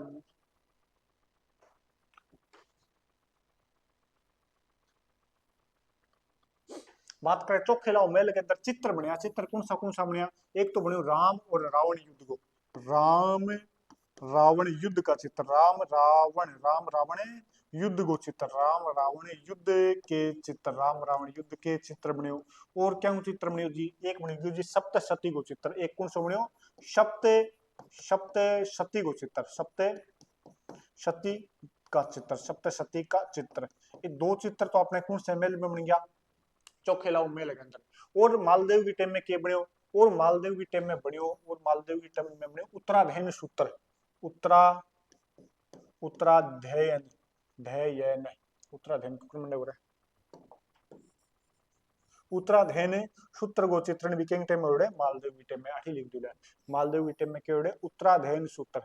बात करें चोखे लाव महल के अंदर चित्र बनया, चित्र कौन सा बनया? एक तो बने राम और रावण युद्ध को, राम रावण युद्ध का चित्र, राम रावण युद्ध को चित्र, राम रावण युद्ध के चित्र, राम रावण युद्ध के चित्र बने। और क्या चित्र बने जी? एक बने जी सप्तशती को चित्र, एक कौन सा बने? सप्तशती को चित्र, सप्तशती का चित्र, सप्तशती का चित्र। ये दो चित्र तो अपने कौन से मेल में बन गया? चोखे लाव मेल के अंदर। और मालदेव की टेम में क्या बने? और मालदेव की टेम में बनियो, और मालदेव की टेम में बने उत्तराधयन सूत्र, उत्तराध्ययन धयन, उत्तराध्ययन कौन हो रहा है? उत्तराध्ययन सूत्र गो चित्रण भी किंग टेम में उड़े, मालदेव की टेम में आठी लिख दिया, मालदेव की टेम में क्या उड़े? उत्तराध्ययन सूत्र,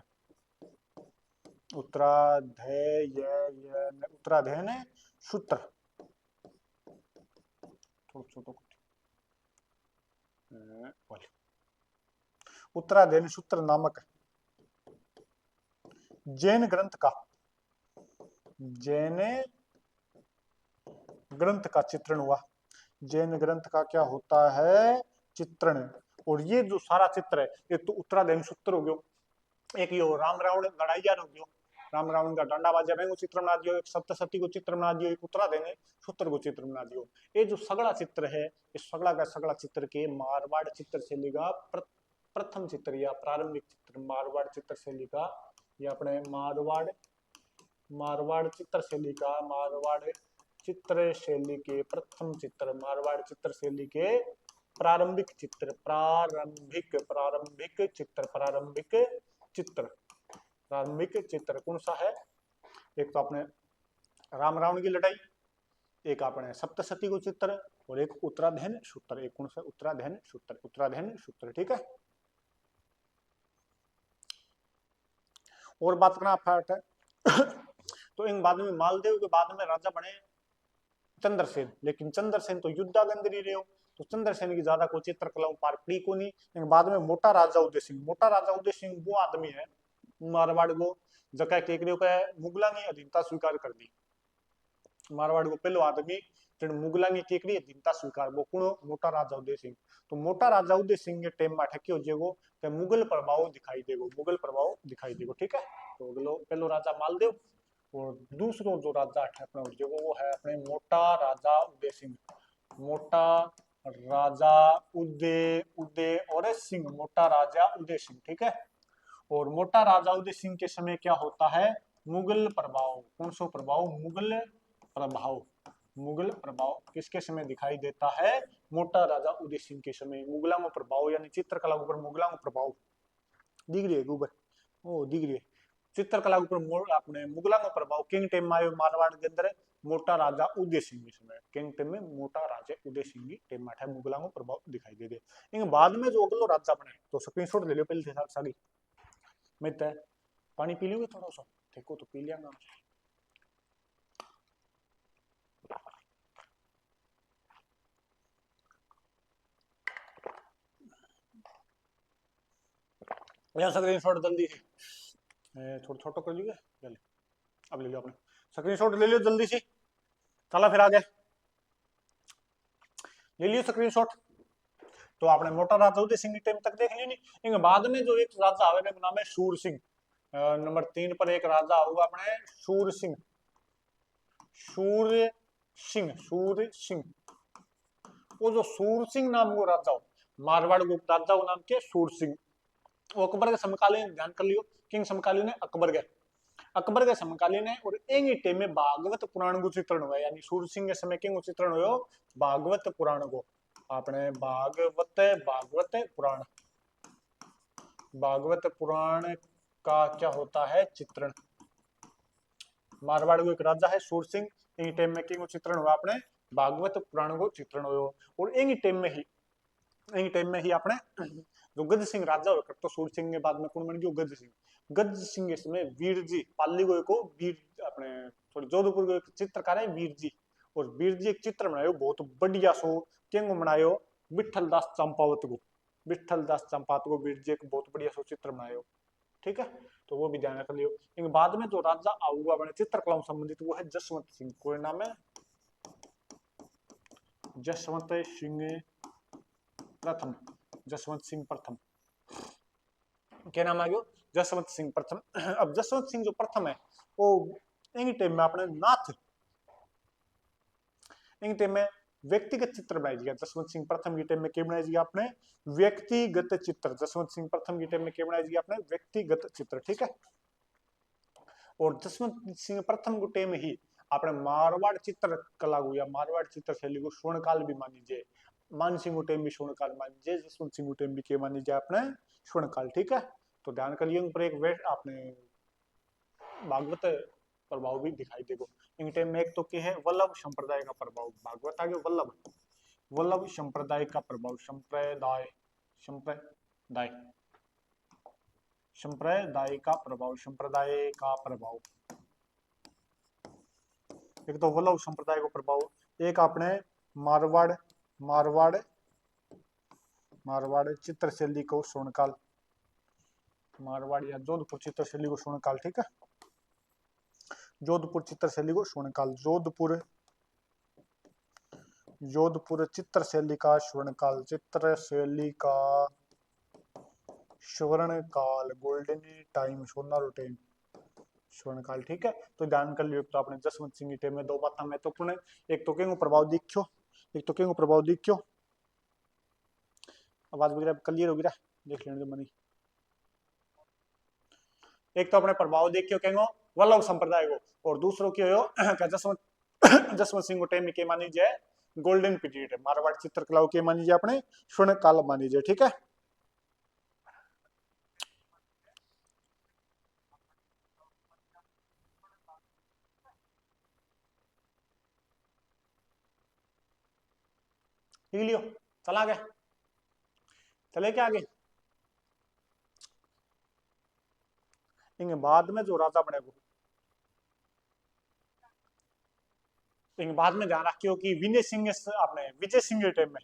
उत्तराध्ययन, उत्तराध्ययन सूत्र, उत्तराध्ययन सूत्र नामक जैन ग्रंथ का, जैन ग्रंथ का चित्रण हुआ, जैन ग्रंथ का क्या होता है? चित्रण। और ये जो सारा चित्र है, एक तो उत्तराध्ययन सूत्र हो गयो, एक ये राम रावण लड़ाई हो गयो, राम रावण का डांडा बाजा में चित्र बना दियो, एक सप्तशती को चित्र बना दियो, एक उत्तराध्ययन सूत्र को चित्र बना दियो। ये जो सगड़ा चित्र है, इस सगड़ा का सगड़ा चित्र के मारवाड़ चित्र शैली का प्रथम चित्र या प्रारंभिक चित्र, मारवाड़ चित्र शैली का, या अपने मारवाड़ चित्र शैली का, मारवाड़ चित्र शैली के प्रथम चित्र, मारवाड़ चित्र शैली के प्रारंभिक चित्र, प्रारंभिक चित्र, प्रारंभिक चित्र कौन सा है? एक तो अपने राम रावण की लड़ाई, एक अपने सप्तशती को चित्र, और एक उत्तराध्ययन सूत्र, एक कौन सा? उत्तराध्ययन सूत्र, उत्तराध्ययन सूत्र, ठीक है। और बात करना फाट है तो इन बाद में मालदेव के बाद में राजा बने चंद्रसेन, लेकिन चंद्रसेन तो युद्धागंद नहीं रहे हो, तो चंद्रसेन की ज्यादा कोई चित्रकला पार पड़ी को नहीं। बाद में मोटा राजा उदय सिंह, मोटा राजा उदय सिंह वो आदमी है मारवाड़ को जका टेकरियों का मुगला की अधीनता स्वीकार कर दी, मारवाड़ को पहलो आदमी जिन मुगला की टेकरी अधीनता स्वीकार, वो कौन? मोटा राजा उदय सिंह। तो मोटा राजा उदय सिंह के टाइम में ठक्की हो जाएगो कि मुगल प्रभाव दिखाई देगो, मुगल प्रभाव दिखाई देगो, ठीक है। तो अगलो पहलो राजा मालदेव, और दूसरो जो राजा है अपना वो है अपने मोटा राजा उदय सिंह, मोटा राजा उदय और सिंह, मोटा राजा उदय सिंह, ठीक है। और मोटा राजा उदय सिंह के समय क्या होता है? मुगल प्रभाव, कौन सा प्रभाव? मुगल प्रभाव, मुगल प्रभाव किसके समय दिखाई देता है? मोटा राजा उदय सिंह के समय मुगलों में प्रभाव, यानी चित्रकला ऊपर मुगलों में प्रभाव दिख रही है ऊपर, ओ दिख रही है चित्रकला ऊपर अपने मुगलों में प्रभाव किंग टाइम में आयो मारवाड़ के अंदर मोटा राजा उदय सिंह के समय, किंग टाइम में मोटा राजा उदय सिंह की टाइम में मुगलों में प्रभाव दिखाई दे दे। इन बाद में जो अगलो राजा बने तो स्क्रीनशॉट ले लो पहले सारी मैं तय पानी पी लोगे थोड़ा सा, देखो तो पी लिया ना। स्क्रीनशॉट जल्दी से थोड़ा छोटा कर लीजिए, जल्दी अब ले लो आपने स्क्रीनशॉट ले लियो जल्दी से, चला फिर आगे ले लियो स्क्रीनशॉट। तो आपने मोटा राजा उदय सिंह टाइम तक देख ली नहीं। इन बाद में जो एक राजा आवे ना नाम है सूर सिंह। नंबर 3 पर एक राजा आऊगा अपने सूर सिंह। सूर सिंह, सूर सिंह। वो जो सूर सिंह नाम को राजा हो, मारवाड़ को राजा को नाम क्या, सूर सिंह। वो अकबर के समकालीन, ध्यान कर लियो, किंग समकालीन है अकबर के। अकबर के समकालीन है और एक टाइम में भागवत पुराण को चित्रण हुआ, यानी सूर सिंह के समय किंग चित्रण हुआ भागवत पुराण को। आपने भागवत भागवत पुराण, भागवत पुराण का क्या होता है चित्रण। मारवाड़ को एक राजा है सूर सिंह, इन टाइम में किंग चित्रण हुआ अपने भागवत पुराण को चित्रण हुआ। और इन टाइम में ही अपने जो गज सिंह राजा हो, तो सूर सिंह के बाद में कौन बन गया, गज सिंह। गज सिंह इसमें वीर जी, पाली को वीर अपने थोड़ी जोधपुर को एक चित्रकार है वीर जी, और वीर जी एक चित्र बनायो बहुत बढ़िया सो, केंगो बनायो विठल दास चंपावत को, विठल दास चंपावत को वीर जी एक बहुत बढ़िया सो चित्र बनायो। ठीक है, तो वो भी ध्यान रख लियो। इन बाद में जो राजा आऊगा अपने चित्रकला संबंधित वो है जसवंत सिंह। कोई नाम है जसवंत सिंह प्रथम, जसवंत सिंह प्रथम। क्या नाम आ गया, जसवंत सिंह प्रथम। अब जसवंत सिंह जो प्रथम है वो इन टाइम में अपने नाथ, इन टाइम में व्यक्तिगत चित्र बनाई गया। जसवंत सिंह प्रथम के टाइम में क्या बनाई गया अपने व्यक्तिगत चित्र। जसवंत सिंह प्रथम के टाइम में क्या बनाई गया अपने व्यक्तिगत चित्र। ठीक है, और जसवंत सिंह प्रथम को टाइम ही अपने मारवाड़ चित्र कला को या मारवाड़ चित्र शैली को स्वर्णकाल भी मानी जाए। मान सिंह को टाइम भी स्वर्णकाल मानी जाए, जसवंत सिंह को टाइम भी क्या मानी जाए अपने स्वर्णकाल। ठीक है, तो ध्यान करिए ऊपर एक वेट आपने भागवत प्रभाव भी दिखाई देगा। इन टाइम में एक तो क्या है वल्लभ संप्रदाय का प्रभाव, भागवत आगे वल्लभ, वल्लभ संप्रदाय का प्रभाव, संप्रदाय, संप्रदाय, संप्रदाय का प्रभाव, संप्रदाय का प्रभाव। एक तो वल्लभ संप्रदाय का प्रभाव, एक आपने मारवाड़, मारवाड़, मारवाड़ चित्रशैली को स्वर्णकाल, मारवाड़ या जोधपुर चित्रशैली को स्वर्णकाल। ठीक है, जोधपुर चित्रशैली को स्वर्णकाल, जोधपुर, जोधपुर चित्रशैली का स्वर्णकाल, चित्रशैली का स्वर्णकाल, गोल्डन टाइम, सोनारो टाइम, स्वर्णकाल। ठीक है, तो ध्यान कर लियो। तो आपने जसवंत सिंह टाइम में दो बातें महत्वपूर्ण है, एक तो केंगो प्रभाव दिखो, एक तो केंगो प्रभाव दिखो। आवाज वगैरह क्लियर हो गया, देख लेने दो मनी। एक तो अपने प्रभाव देखियो केंगो वल्लभ संप्रदाय को, और दूसरो क्या हो जसवंत, जसवंत सिंह को टाइम में क्या मानी जाए गोल्डन पीरियड है, मारवाड़ चित्रकला के मानी जाए अपने स्वर्ण काल मानी जाए। ठीक है, लिख लियो, चला गया, चले क्या आगे। इनके बाद में जो राजा बनेगा, इनके बाद में ध्यान रखियो कि विजय सिंह आपने विजय सिंह के टाइम में,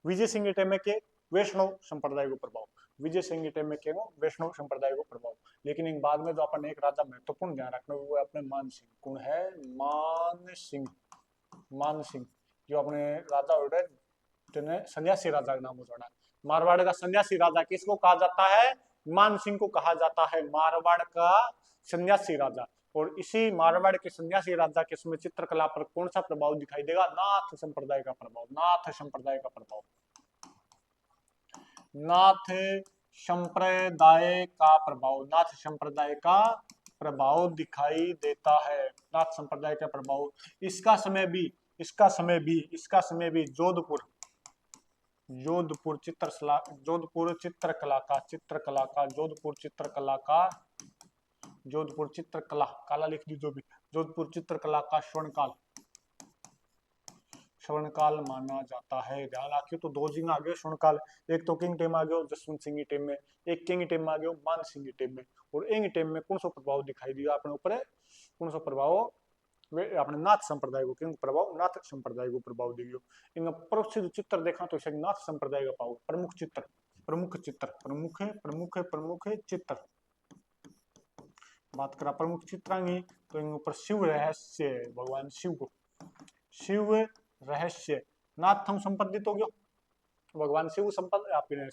विजय सिंह के टाइम में के वैष्णव संप्रदाय को प्रभाव, विजय सिंह के टाइम में क्या वैष्णव संप्रदाय को प्रभाव। लेकिन इन बाद में जो अपन एक राजा महत्वपूर्ण ध्यान रखना वो है अपने मान सिंह। कौन है, मान सिंह, मान सिंह जो अपने राजा हो रहे सन्यासी राजा का नाम हो जाना। मारवाड़ का सन्यासी राजा किसको कहा जाता है, मान सिंह को कहा जाता है, मारवाड़ का सन्यासी राजा। और इसी मारवाड़ के सन्यासी राजा के इसमें चित्रकला पर कौन सा प्रभाव दिखाई देगा, नाथ संप्रदाय का प्रभाव, नाथ संप्रदाय का प्रभाव, नाथ संप्रदाय का प्रभाव, नाथ संप्रदाय का प्रभाव दिखाई देता है, नाथ संप्रदाय का प्रभाव। इसका समय भी, इसका समय भी, इसका समय भी जोधपुर, जोधपुर चित्रकला, जोधपुर चित्रकला का, चित्रकला का, जोधपुर चित्रकला का, जोधपुर चित्रकला काला लिख लीजिए भी, जोधपुर चित्रकला का स्वर्णकाल, स्वर्णकाल माना जाता है। ध्यान रखियो, तो दो जिंग आ गए स्वर्णकाल, एक तो किंग टेम आ गया जसवंत सिंह की टेम में, एक किंग टेम आ गया मान सिंह की टेम में। और एक टेम में कौन सा प्रभाव दिखाई दिया अपने ऊपर, कौन सा प्रभाव अपने नाथ संप्रदाय को, किंग प्रभाव नाथ संप्रदाय को प्रभाव दियो। इन प्रसिद्ध चित्र देखा तो नाथ संप्रदाय का पाओ, प्रमुख चित्र, प्रमुख चित्र, प्रमुख प्रमुख प्रमुख चित्र। बात करा प्रमुख चित्रांगी तो इन ऊपर शिव रहस्य, भगवान शिव को, शिव रहस्य नाथ हम संपादित हो गयो, भगवान शिव आपने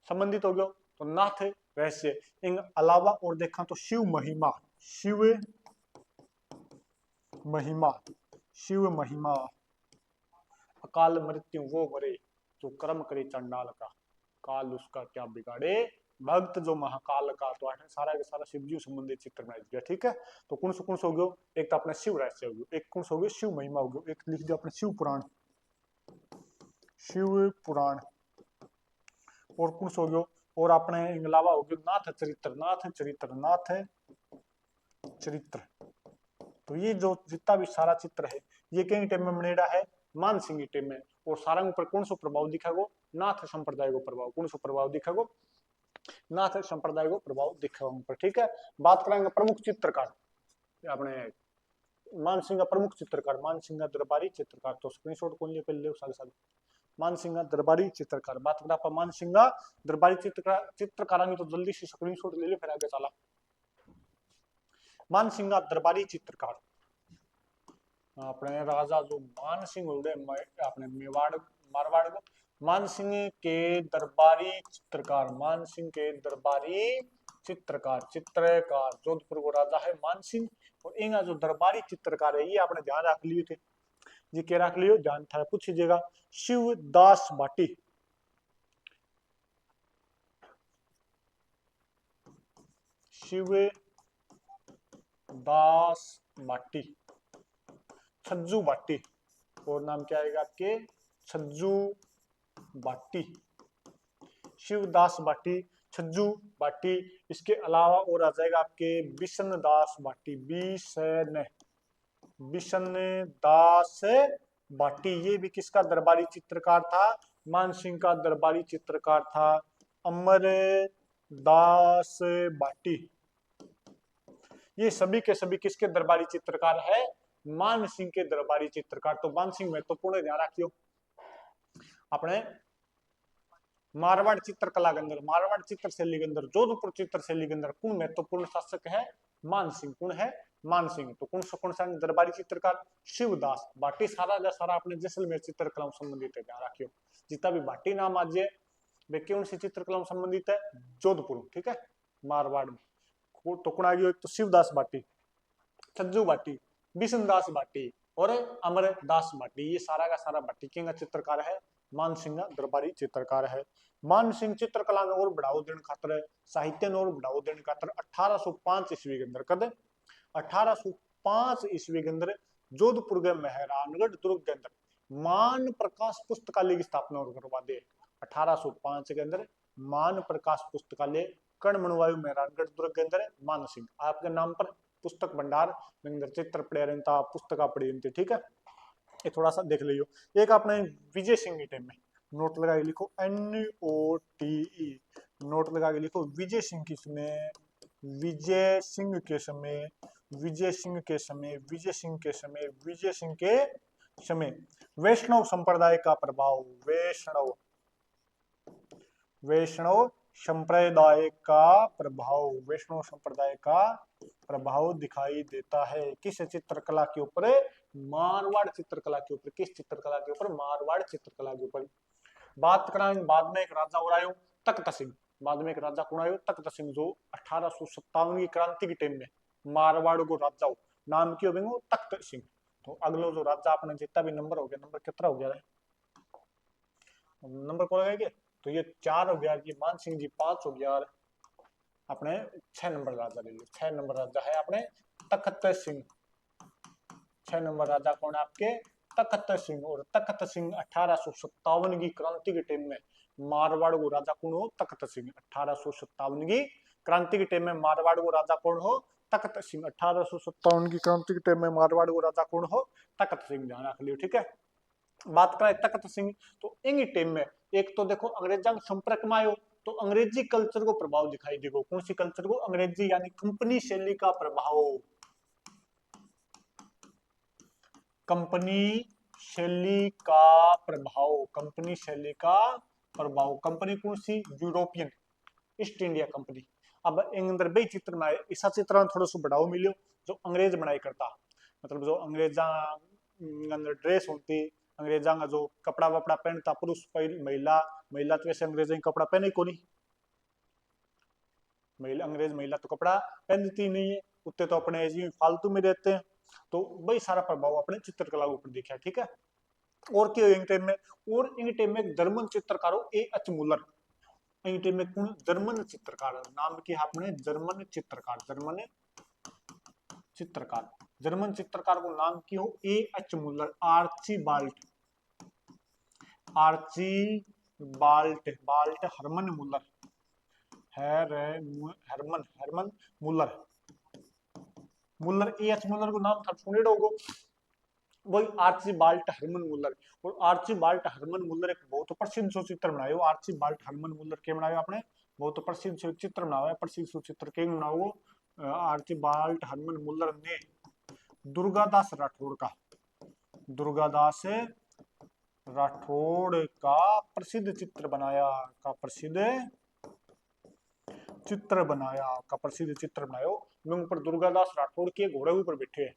संबंधित हो गयो। तो नाथ रहस्य, इन अलावा और देखा तो शिव महिमा, शिव महिमा, शिव महिमा, अकाल मृत्यु वो मरे जो कर्म करे चंडाल का, काल उसका क्या बिगाड़े भक्त जो महाकाल का। तो सारा के सारा शिव जी संबंधित चित्र बनाया गया। ठीक है, तो कौन से हो गयो, एक तो अपने शिव रहस्य हो गयो, एक कौन से हो गयो शिव महिमा हो गयो, एक लिख दिया अपने शिव पुराण, शिव पुराण, और कौन से हो गयो, और अपने अलावा हो गयो नाथ चरित्र, नाथ चरित्र, नाथ चरित्र। तो ये जो जितना भी सारा चित्र है ये कई टाइम में बनेड़ा है मान सिंह टेम में। और सारा ऊपर कौन सा प्रभाव दिखागो, नाथ संप्रदाय को प्रभाव, कौन सा प्रभाव दिखागो, नाथ संप्रदाय को प्रभाव दिखाओ ऊपर। ठीक है, बात करेंगे प्रमुख चित्रकार, अपने मान सिंह का प्रमुख चित्रकार, मान सिंह दरबारी चित्रकार। तो स्क्रीनशॉट कौन लिए पहले साल साल मान सिंह दरबारी चित्रकार। बात करें आप मान सिंह दरबारी चित्रकारांगी तो जल्दी से स्क्रीनशॉट ले लो फिर आगे चला। मान सिंह दरबारी चित्रकार, अपने राजा जो मान सिंह उड़े अपने मेवाड़ मारवाड़ को, मान सिंह के दरबारी चित्रकार, मान सिंह के दरबारी चित्रकार, चित्रकार जोधपुर को राजा है मान सिंह। और इनका जो दरबारी चित्रकार है ये आपने ध्यान रख लिए थे, ये क्या रख लियो ध्यान था पूछ लीजिएगा, शिवदास भाटी, शिवदास भाटी, छज्जू भाटी, और नाम क्या आएगा आपके छज्जू भाटी, शिवदास भाटी, छज्जू भाटी। इसके अलावा और आ जाएगा आपके बिशन दास भाटी, बिशन दास भाटी, ये भी किसका दरबारी चित्रकार था, मान सिंह का दरबारी चित्रकार था। अमर दास भाटी, ये सभी के सभी किसके दरबारी चित्रकार है, मान सिंह के दरबारी चित्रकार। तो मान सिंह महत्वपूर्ण ध्यान रखियो, अपने मारवाड़ चित्रकला के अंदर, मारवाड़ चित्र शैली के अंदर, जोधपुर चित्र शैली के अंदर कौन महत्वपूर्ण शासक है, मान सिंह। कौन है, मान सिंह। तो कौन सा दरबारी चित्रकार, शिवदास भाटी। सारा का सारा अपने जैसलमेर चित्रकला संबंधित है, ध्यान रखियो जितना भी भाटी नाम आज वे कौन सी चित्रकला संबंधित है, जोधपुर। ठीक है, मारवाड़ में। तो कौन आ गया, एक तो शिवदास भाटी, छज्जू भाटी, बिशनदास भाटी और अमरदास भाटी। ये सारा का सारा भाटी का चित्रकार है, मान सिंह दरबारी चित्रकार है। मान सिंह चित्रकला में और बढ़ावा देने खातर, साहित्य में और बढ़ावा देने खातर 1805 ईस्वी के अंदर, कद 1805 ईस्वी के अंदर जोधपुर के मेहरानगढ़ दुर्ग के अंदर मान प्रकाश पुस्तकालय की स्थापना करवा दे। 1805 के अंदर मान प्रकाश पुस्तकालय कर्ण मनवायु मेहरानगढ़ दुर्ग के अंदर मान सिंह आपके नाम पर पुस्तक भंडार चित्र पढ़े रहता, पुस्तक पढ़ी रहती। ठीक है, ये थोड़ा सा देख लियो। एक आपने विजय सिंह के टाइम में नोट लगा के लिखो, NOTE, नोट लगा के लिखो विजय सिंह के समय, विजय सिंह के समय, विजय सिंह के समय, विजय सिंह के समय, विजय सिंह के समय वैष्णव संप्रदाय का प्रभाव, वैष्णव संप्रदाय का प्रभाव, वैष्णव संप्रदाय का प्रभाव दिखाई देता है किस चित्रकला के ऊपर, मारवाड़ चित्रकला के ऊपर। किस चित्रकला के ऊपर, मारवाड़ चित्रकला के ऊपर। बात कराएंगे बाद में एक राजा और आयो तख्त सिंह, बाद में एक राजा कौन आयो, तख्त सिंह, जो 1857 की क्रांति के टाइम में मारवाड़ को राजा हो, नाम क्यों बेंगो तख्त सिंह। तो अगलो जो राजा अपने जितना भी नंबर हो गया, नंबर कितना हो गया है, नंबर कौन लगाएंगे, तो ये 4 हो गया, ये मान सिंह जी 5 हो गया, अपने 6 नंबर राजा ले लो। 6 नंबर राजा है अपने तख्त सिंह, 6 नंबर राजा कौन है आपके तख्त सिंह। और तख्त सिंह 1857 की क्रांति के टाइम में मारवाड़ को राजा कौन हो, तख्त सिंह। 1857 की क्रांति के टाइम में मारवाड़ को राजा कौन हो, तख्त सिंह। 1857 की क्रांति के टाइम में मारवाड़ को राजा कौन हो, तख्त सिंह, ध्यान रख लियो। ठीक है, बात करें तख्त सिंह, तो इन टाइम में एक तो देखो अंग्रेजा के संपर्क में आयो, तो अंग्रेजी कल्चर को प्रभाव दिखाई देगा। कौन सी कल्चर को, अंग्रेजी यानी कंपनी शैली का प्रभाव, कंपनी शैली का प्रभाव, कंपनी शैली का प्रभाव। कंपनी कौन सी, यूरोपियन ईस्ट इंडिया कंपनी। अब अंदर बे चित्र में ऐसा चित्र थोड़ा सा बढ़ाओ मिलो जो अंग्रेज बनाई करता, मतलब जो अंग्रेजा अंदर ड्रेस होती, अंग्रेजा का जो कपड़ा वपड़ा पहनता पुरुष महिला महिला तो वैसे अंग्रेजा कपड़ा पहने को नहीं, महिला अंग्रेज महिला तो कपड़ा पहनती नहीं है, उतने तो अपने ऐसे ही फालतू में रहते हैं। तो वही सारा प्रभाव अपने चित्रकला के ऊपर दिखा। ठीक है, और क्या टाइम में, और इन टाइम में जर्मन चित्रकार ए एच मुलर, इन टाइम में कौन जर्मन चित्रकार नाम की आपने जर्मन चित्रकार, जर्मन चित्रकार, जर्मन चित्रकार को नाम की हो A H Muller, Archibald, Archibald bald Hermann Muller, Hermann Hermann Muller, Muller A H Muller को नाम था सुने होगो, वही आर्चीबाल्ट हरमन मुलर। और आर्चीबाल्ट हरमन मुलर एक बहुत प्रसिद्ध चित्र बनायो, आर्चीबाल्ट हरमन मुलर के बनायो आपने बहुत प्रसिद्ध चित्र बनाया, प्रसिद्ध चित्र के बनाओ आर्चीबाल्ट हरमन मुलर ने दुर्गादास राठौड़ का, दुर्गादास राठौड़ का प्रसिद्ध चित्र बनाया, का प्रसिद्ध चित्र बनाया, का प्रसिद्ध चित्र बनायो। ऊपर दुर्गादास राठौड़ के घोड़े ऊपर बैठे हैं,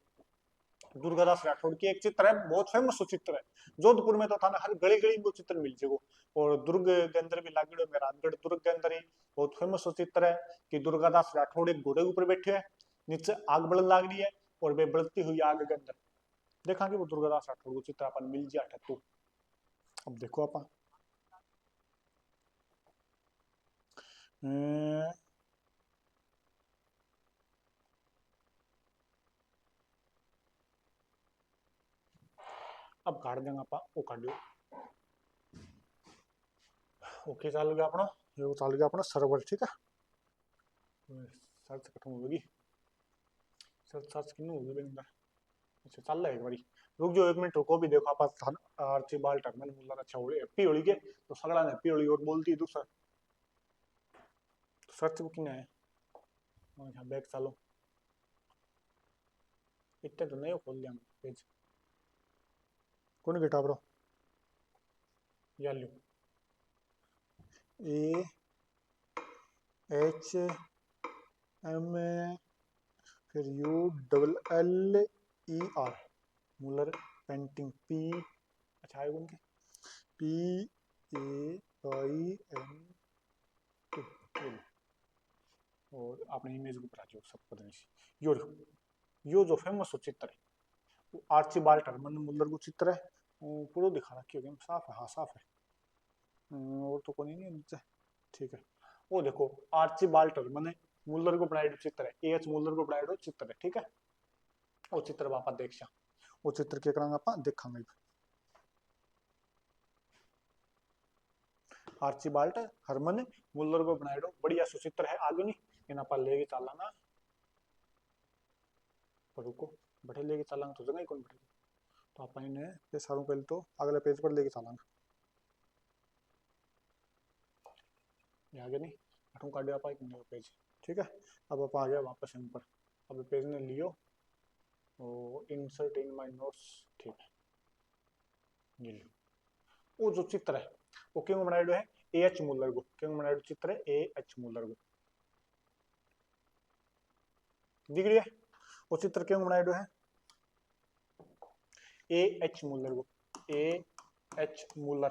दुर्गादास राठौड़ की एक चित्र है, बहुत फेमस चित्र है, जोधपुर में तो था ना, हर गली गली में वो चित्र मिल जाएगा। और दुर्ग के अंदर भी लागेड़ो, मेहरानगढ़ दुर्ग के अंदर ही बहुत फेमस चित्र है कि दुर्गादास राठौड़ एक घोड़े ऊपर बैठे हैं, नीचे आग बढ़ने लाग रही है और वे बढ़ती हुई आग के अंदर देखा कि वो दुर्गादास राठौड़ को चित्र अपन मिल जाए। तो अब देखो अपन अब काट देंगे आप वो काट दो। ओके चाल गया अपना, ये चाल गया अपना सर्वर। ठीक है, सर्च खत्म होगी, सर्च किन्नू होगी बेंदा। अच्छा चल रहा है एक बारी, रुक जाओ एक मिनट रुको, भी देखो आप आर्चीबाल्ट हरमन मुलर अच्छा होली हैप्पी होली के तो सगड़ा ने हैप्पी होली और बोलती है दूसरा तो सर्च बुकिंग है। अच्छा बैक चलो, इतने तो नहीं खोल दिया पेज कौन गिटा ब्रो, या लो ए एच एम फिर U double L E R Muller painting P, अच्छा है उनके P A I N T, और आपने इमेज को ऊपर सब पता नहीं। यो जो फेमस चित्र है वो आर्चीबाल्ट हरमन मुलर को चित्र है, पूरा दिखा रखी होगी साफ है, हाँ साफ है, और तो कोई नहीं है नीचे। ठीक है, वो देखो आर्चीबाल्ट हरमन मुलर को बनाया चित्र है, ए एच मुलर को बनाया चित्र है। ठीक है, वो चित्र आप देख सा, वो चित्र के आप देखांगे। आर्चीबाल्ट हरमन मुलर को बनाया बढ़िया सुचित्र है, आगे नहीं इन आप लेके चलाना, पर रुको बैठे लेके चलाना तो जगह ही कौन बैठे, तो आप इन्हें सारों पहले तो अगले पेज पर लेके चलाना, आगे नहीं अठू काटे आप एक नया पेज। ठीक है, अब आप आ गया वापस इन पर, अब पेज ने लियो और इंसर्ट इन माय नोट्स। ठीक है, ये लो वो जो चित्र है वो क्यों बनाया है ए एच मुलर को, क्यों बनाया चित्र है ए एच मुलर को, दिख रही है वो चित्र क्यों बनाया है ए एच मुलर को, ए एच मुलर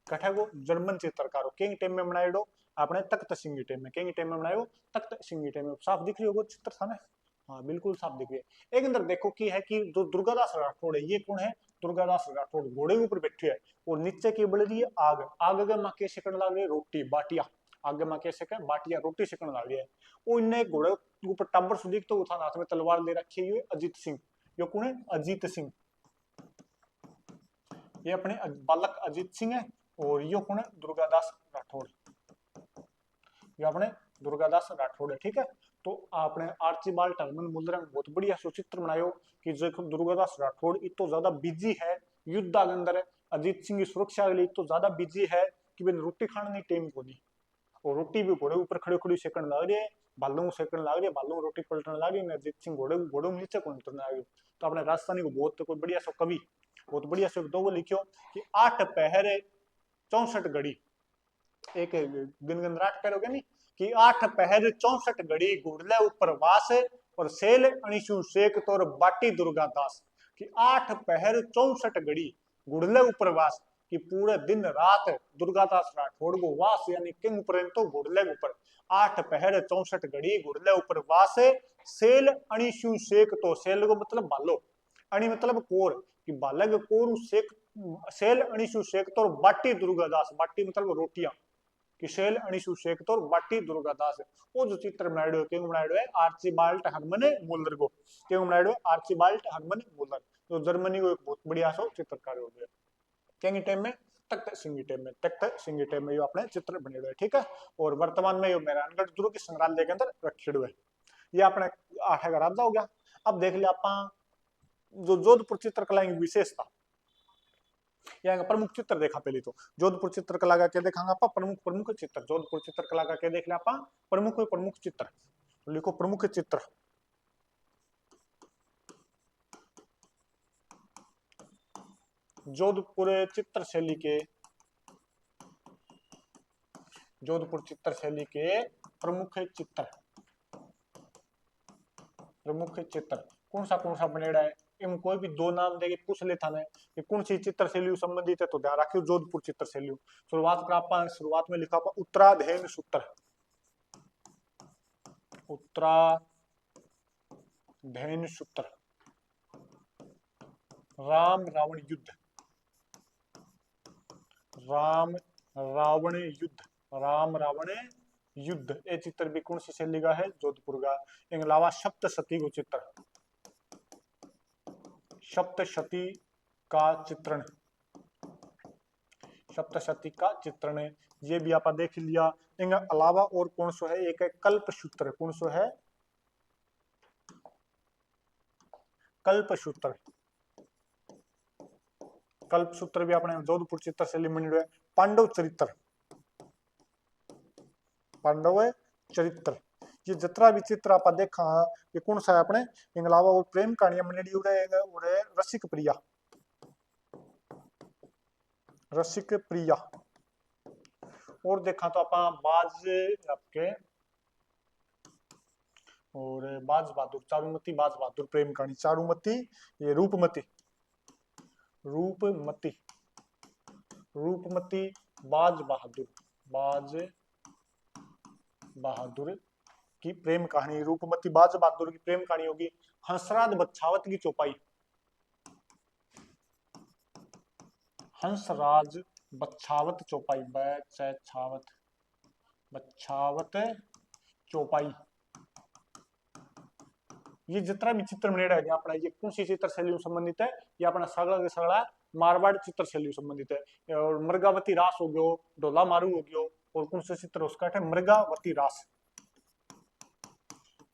कठा को जर्मन चित्रकारों किंग टाइम में बनाया आपने तख्त सिंह टाइम में, किंग टाइम में बनाया तख्त सिंह टाइम में, साफ दिख रही होगा चित्र था ना, हाँ बिल्कुल साफ दिख रही है। एक अंदर देखो की है कि जो दुर्गादास राठौड़ है ये कौन है, दुर्गादास राठौड़ घोड़े के ऊपर बैठे है और नीचे की बढ़ रही है आग, आग अगर माँ के सेकंड लग रही है रोटी बाटिया, आगे माँ के सेकंड बाटिया रोटी सेकंड लग रही है, वो इन्हें घोड़े ऊपर टब्बर सुदीक तो उठा हाथ में तलवार ले रखी है अजीत सिंह, ये कौन है अजीत सिंह, ये अपने बालक अजीत सिंह है, और ये कौन है दुर्गादास राठौड़, ये अपने दुर्गादास राठौड़ है। ठीक है, तो आपने आर्चीबाल्ट हरमन मुलर बहुत बढ़िया सुचित्र बनायो कि जो दुर्गादास राठौड़ इतो ज्यादा बिजी है युद्ध के अंदर, अजीत सिंह की सुरक्षा के लिए इतो ज्यादा बिजी है कि वे रोटी खाने की टाइम को नहीं, और रोटी भी घोड़े ऊपर खड़े खड़ी सेकंड लग रही है, बालों सेकंड लग रही है, बालों रोटी पलटने लग रही है, अजीत सिंह घोड़े घोड़े नीचे कौन उतरने लग गए। तो अपने राजस्थानी को बहुत कोई बढ़िया सो कवि बहुत बढ़िया सो दो लिखियो कि 8 पहर 64 घड़ी, एक दिन के अंदर 8 पहर हो गया नहीं कि 8 पहर 64 घड़ी घुड़ले ऊपर वास और सेल अणिशु शेख तोर बाटी दुर्गादास, कि 8 पहर 64 घड़ी गुड़ले उपरवास, कि पूरे दिन रात दुर्गादास राठौड़ को वास यानी किंग पर्यंत गुड़ले ऊपर 8 पहर 64 घड़ी गुड़ले उपरवास सेल अणिशु शेख, तो सेल को मतलब बालो, अणि मतलब कोर, कि बालक कोर शेख सेल अणिशु शेख तो बाटी दुर्गादास, बाटी मतलब रोटियां, कि सेल अणिशु शेख तो बाटी दुर्गादास। वो जो चित्र बनायो है क्यों बनायो है आर्चिबाल्ड हरमन मूलर को, क्यों बनायो है आर्चिबाल्ड हरमन मूलर, जो जर्मनी को एक बहुत बढ़िया सो चित्रकार हो गया क्या टाइम में तख्त सिंह टाइम में, तख्त सिंह टाइम में यो अपने चित्र बने हुए ठीक है। और वर्तमान में यो मेहरानगढ़ दुर्ग के संग्रहालय के अंदर रखे हुए, ये अपने 8 का राजा हो गया। अब देख लिया आप जो जोधपुर चित्रकला की विशेषता, यहाँ प्रमुख चित्र देखा पहले तो जोधपुर चित्रकला का क्या देखांगे आप प्रमुख प्रमुख चित्र, जोधपुर चित्रकला का क्या देख लिया आप प्रमुख प्रमुख चित्र, तो लिखो प्रमुख चित्र। जोधपुर चित्र शैली के, जोधपुर चित्र शैली के प्रमुख चित्र, प्रमुख चित्र कौन सा बनेड़ा है, इन कोई भी दो नाम देके पूछ लेता है कि कौन सी चित्र शैली संबंधित है, तो ध्यान रखियो जोधपुर चित्र शैली। शुरुआत कर शुरुआत में लिखा उत्तराधैन सूत्र, उत्तराधैन सूत्र, राम रावण युद्ध, राम रावण युद्ध, राम रावण युद्ध, ये चित्र भी कौन सी शैली का है जोधपुर का। इसके अलावा सप्तशती को चित्र, सप्तशती का चित्रण, सप्तशती का चित्रण ये भी आप देख लिया। इनके अलावा और कौन सो है, एक है कल्पसूत्र, कौन सो है कल्पसूत्र, कल्पसूत्र भी अपने जोधपुर चित्र शैली में है। पांडव चरित्र, पांडव चरित्र, ये जितना भी चित्र आप देखा ये कौन सा है अपने। इनके अलावा और प्रेम कहानियां बनेड़ी और रसिक प्रिया, रसिक प्रिया, और देखा तो आप बाज आपके और बाज बहादुर, चारुमती बाज बहादुर प्रेम कहानी, चारुमती ये रूपमती, रूपमती, रूपमती बाज बहादुर, बाज बहादुर की प्रेम कहानी, रूपमती बाज बहादुर की प्रेम कहानी होगी। हंसराज बच्छावत की चौपाई, हंसराज बच्छावत चौपाई, बच्छावत, बच्छावत चौपाई, ये जितना भी चित्र बनेड़ा है अपना ये कौन सी चित्र शैली संबंधित है, ये अपना सगड़ा के सगड़ा मारवाड़ चित्र शैली संबंधित है। और मृगावती रास हो गयो, ढोला मारू हो गयो, और कौन सा चित्र उसका है मृगावती रास,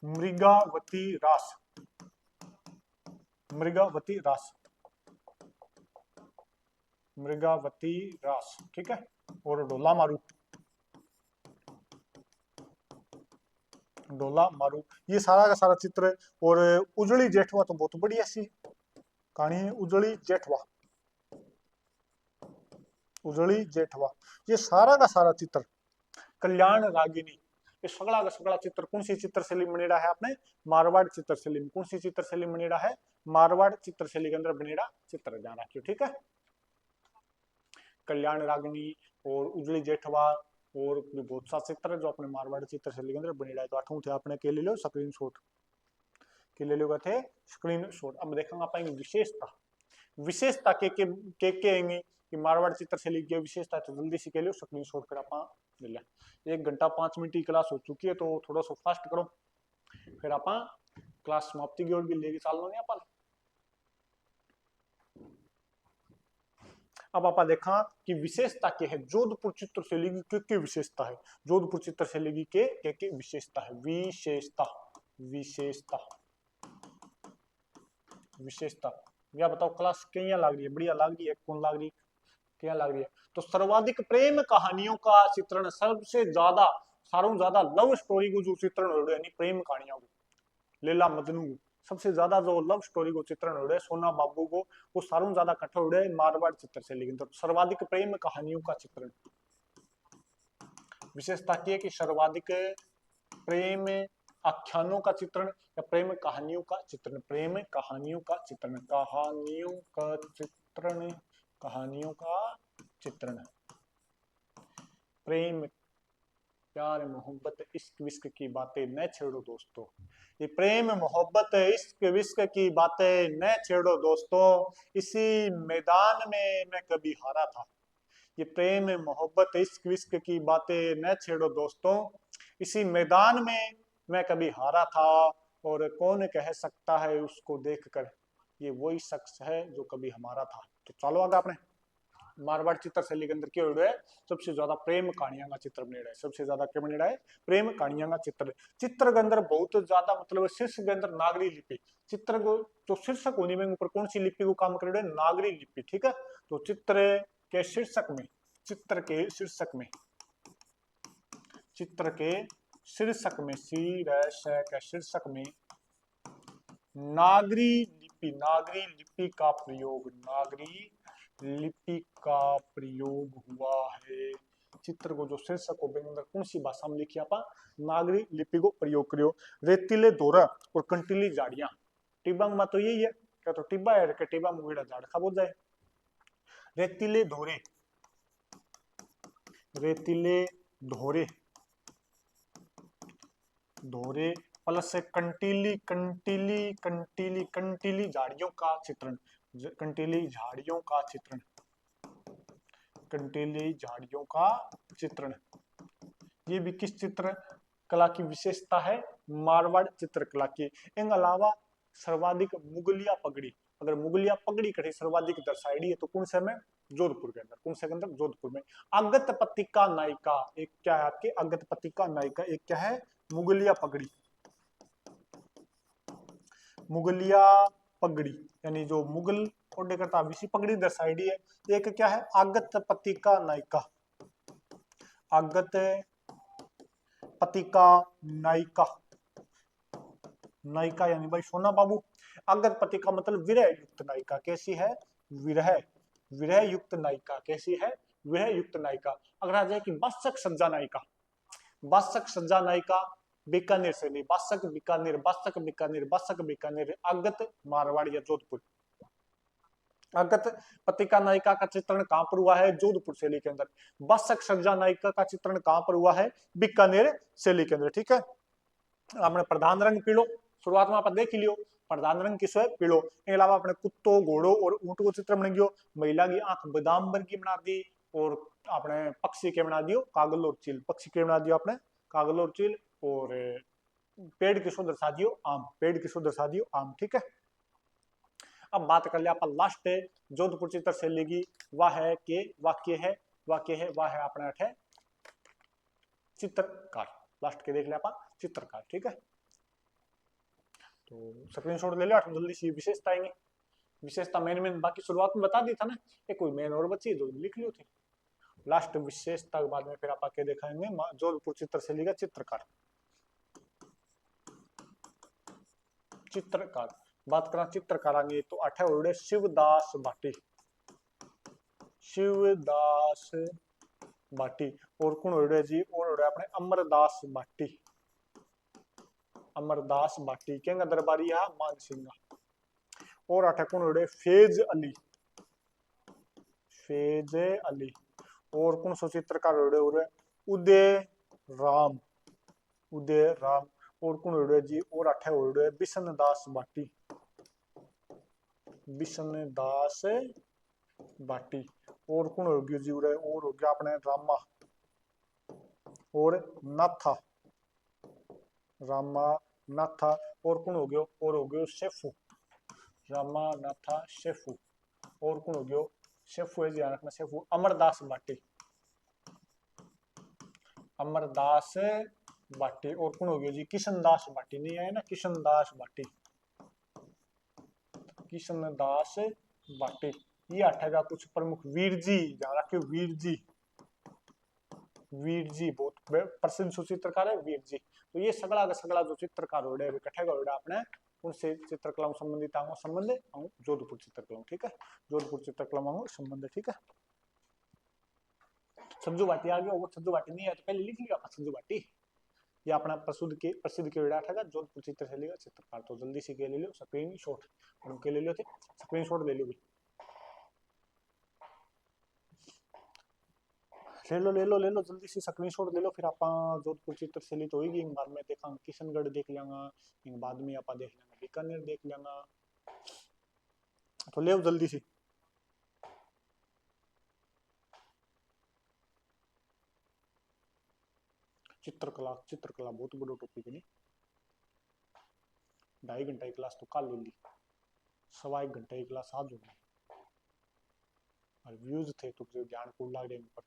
मृगावती रास, मृगावती रास, मृगावती रास ठीक है। और ढोला मारू, ढोला मारू, ये सारा का सारा चित्र। और उजड़ी जेठवा तो बहुत बढ़िया सी कहानी है, उजड़ी जेठवा, उजड़ी जेठवा, ये सारा का सारा चित्र। कल्याण रागिनी, ये सगड़ा का सगड़ा चित्र कौन सी चित्र शैली बनेड़ा है आपने मारवाड़ चित्र शैली में, कौन सी चित्र शैली बनेड़ा है मारवाड़ चित्र शैली के अंदर बनेड़ा चित्र, ध्यान रखियो ठीक है। कल्याण रागिनी और उजड़ी जेठवा और भी बहुत सा चित्र जो अपने मारवाड़ चित्र शैली के अंदर बनेड़ा है। तो आठों थे आपने के ले लो स्क्रीन शॉट, के ले लो थे स्क्रीन शॉट। अब देखेंगे आप विशेषता, विशेषता के आएंगे कि मारवाड़ चित्र शैली की विशेषता, तो जल्दी से के लियो स्क्रीन शॉट कर आप ले ले। 1 घंटा 5 मिनट की क्लास हो चुकी है तो थोड़ा सा फास्ट करो, फिर आप क्लास समाप्ति की ओर भी लेके चल लो नहीं अपन। अब आप देखा कि विशेषता क्या है जोधपुर चित्र शैली की, क्या विशेषता है जोधपुर चित्र शैली की के विशेषता है, विशेषता, विशेषता, विशेषता। या बताओ क्लास क्या लग रही है, बढ़िया लग रही है, कौन लग रही क्या लग रही है। तो सर्वाधिक प्रेम कहानियों का चित्रण, सबसे ज्यादा सारों ज्यादा लव स्टोरी को जो चित्रण हो रहा है प्रेम कहानियों को, लैला मजनू सबसे ज्यादा जो लव स्टोरी को चित्रण हो रहा है सोना बाबू को, वो सारों ज्यादा कट्ठा हो रहा है मारवाड़ चित्र से। लेकिन तो सर्वाधिक प्रेम कहानियों का चित्रण, विशेषता की है कि सर्वाधिक प्रेम आख्यानों का चित्रण या प्रेम कहानियों का चित्रण? प्रेम कहानियों का चित्रण, कहानियों का चित्रण, कहानियों का चित्रण। प्रेम, प्यार, मोहब्बत, इश्क विश्क की बातें न छेड़ो दोस्तों। ये प्रेम मोहब्बत इश्क विश्क की बातें न छेड़ो दोस्तों, इसी मैदान में मैं कभी हारा था। ये प्रेम मोहब्बत इश्क विश्क की बातें न छेड़ो दोस्तों, इसी मैदान में मैं कभी हारा था। और कौन कह सकता है उसको देखकर ये वही शख्स है जो कभी हमारा था। तो चलो आगे आपने मारवाड़ चित्र शैली के अंदर क्या है, सबसे ज्यादा प्रेम कहानियां का चित्र बनेड़ा है। सबसे ज्यादा क्या बनेड़ा है? प्रेम कहानियां का चित्र। चित्र के अंदर बहुत ज्यादा मतलब शीर्षक के अंदर नागरी लिपि, चित्र को जो शीर्षक होने में ऊपर कौन सी लिपि को काम कर रहे हैं? नागरी लिपि, ठीक है। तो चित्र के शीर्षक में, चित्र के शीर्षक में, चित्र के शीर्षक में, के शीर्षक में नागरी लिपि, नागरी लिपि का प्रयोग, नागरी लिपि का प्रयोग हुआ है। चित्र को जो शीर्षक हो अंदर कौन सी भाषा में लिखी आप? नागरी लिपि को प्रयोग करियो। रेतीले दौरा और कंटीली झाड़ियां, टिब्बा में तो यही है क्या? तो टिब्बा है के टिब्बा मुगेड़ा झाड़ खा बोल जाए। रेतीले धोरे, रेतीले धोरे, धोरे प्लस कंटीली, कंटीली, कंटीली, कंटीली झाड़ियों का चित्रण, कंटीली झाड़ियों का चित्रण, कंटीली झाड़ियों का चित्रण। ये भी किस चित्र कला की विशेषता है? मारवाड़ चित्रकला की। इन अलावा सर्वाधिक मुगलिया पगड़ी, अगर मुगलिया पगड़ी कड़ी सर्वाधिक दर्शाई है तो कौन से में? जोधपुर के अंदर। कौन से के अंदर? जोधपुर में। अगत पत्रिका नायिका एक क्या है आपके? अगत पत्रिका नायिका एक क्या है? मुगलिया पगड़ी, मुगलिया पगड़ी यानी जो मुगल ओढ़े करता विसी पगड़ी दर्शाई है। एक क्या है? आगत पत्रिका नायिका, आगत पत्रिका नायिका, नायिका यानी भाई सोना बाबू। आगत पत्रिका मतलब विरह युक्त नायिका। कैसी है? विरह, विरह युक्त नायिका। कैसी है? विरह युक्त नायिका। अगर आ जाए कि बासक सज्जा नायिका, बासक सज्जा नायिका बीकानेर से नहीं, बासक बीकानेर, बासक बीकानेर, बासक बीकानेर, आगत मारवाड़ या जोधपुर। आगत पत्रिका नायिका का चित्रण कहां पर हुआ है? जोधपुर शैली के अंदर। बासक सज्जा नायिका का चित्रण कहां पर हुआ है? बीकानेर शैली के अंदर, ठीक है। आपने प्रधान रंग पीलो, शुरुआत में आप देख लियो, प्रधान रंग किसो है? पीलो। इसके अलावा अपने कुत्तो, घोड़ो और ऊंट को चित्र बन गयो। महिला की आंख बादाम वर्ग की बना दी और आपने पक्षी के बना दियो कागल और चील, पक्षी के बना दियो आपने कागल और चील। और पेड़ किसो दर्शा दियो? आम, पेड़ किसो दर्शा दियो? आम, ठीक है। अब बात कर लिया आप लास्ट जोधपुर चित्र शैली की, वह है कि वाक्य है, वाक्य है, वह है अपना है चित्रकार। लास्ट के देख लिया आप चित्रकार, ठीक है। तो स्क्रीनशॉट ले लिया, जल्दी सी विशेषता आएंगे। विशेषता मेन मेन बाकी शुरुआत में बता दी था ना, एक कोई मेन और बची जो लिख लियो थी। लास्ट विशेषता के बाद में फिर आप आके दिखाएंगे जोधपुर चित्र शैली का चित्रकार। चित्रकार बात करा चित्रकार आगे तो अठे ओरडे शिवदास भाटी, शिवदास भाटी। और कौन ओरडे जी? और ओरडे अपने अमरदास भाटी, अमरदास भाटी के दरबारी है मान सिंह। और अठे कौन ओरडे? फैज अली, फैज अली। और कौन सो चित्रकार ओरडे? ओरडे उदय राम, उदय राम। और कौन ओरडे जी? और अठे ओरडे बिशन दास भाटी, बिशन दास भाटी। और कौन हो गया जी? और हो गया अपने रामा और नाथा, रामा नाथा। और कौन हो गया? और हो गया शेफू, रामा नाथा शेफू। और कौन हो गया? शेफू है ध्यान रखना, शेफू। अमरदास भाटी, अमरदास भाटी। और कौन हो गया जी? किशनदास भाटी, नहीं आया ना? किशनदास भाटी, किशनदास भाटी। ये हटेगा कुछ प्रमुख। वीर जी, ध्यान रखियो, वीर जी, वीर जी बहुत प्रसिद्ध सुचित्रकार है वीर जी। तो ये सगला का सगला जो चित्रकार होड़े इकट्ठे होड़े अपने उनसे चित्रकला संबंधित आंगो संबंध है जोधपुर चित्रकला, ठीक है। जोधपुर चित्रकला आंगो संबंध, ठीक है। संजू भाटी आ गया, वो संजू भाटी नहीं है तो पहले लिख लिया संजू भाटी। ये अपना प्रसिद्ध क्रीड़ा था जोधपुर चित्रशैली का चित्रकार। तो जल्दी से ले लो स्क्रीन शॉट, उनके ले लो थे स्क्रीन शॉट ले लो भी, ले लो जल्दी से स्क्रीनशॉट ले लो। फिर आप जोधपुर चित्रशैली तो होगी, बाद में देखा किशनगढ़ देख लेंगा, बाद में आप देख लेंगे बीकानेर देख लेंगा। तो ले जल्दी से। चित्रकला बहुत बड़ा टॉपिक है नहीं, 2.5 घंटे की क्लास तो कल ले ली, 1.25 घंटे की क्लास आज होगी। और व्यूज थे तो ध्यान को लग रहे पर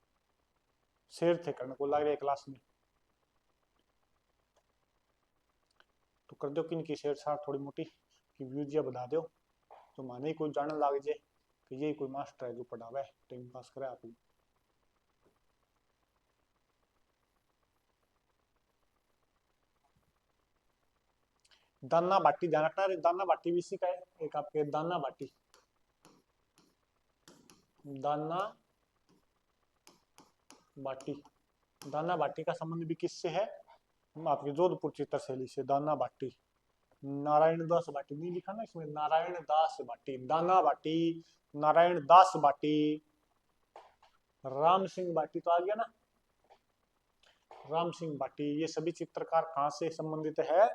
शेयर थे करने को लग रहे क्लास में, तो कर दो किन की शेयर सार थोड़ी मोटी कि व्यूज या बढ़ा दो, तो माने कोई जानने लग जाए कि ये कोई मास्टर है जो पढ़ावे टाइम पास करे आप। दाना बाटी ध्यान रखना, दाना बाटी भी इसी का है एक आपके, दाना बाटी, दाना बाटी, दाना बाटी का संबंध भी किससे है, आपके जोधपुर चित्रशैली से। दाना बाटी, नारायण दास बाटी नहीं लिखा ना इसमें, नारायण दास बाटी, दाना बाटी, नारायण दास बाटी, राम सिंह बाटी तो आ गया ना, राम सिंह बाटी। ये सभी चित्रकार कहां से संबंधित है,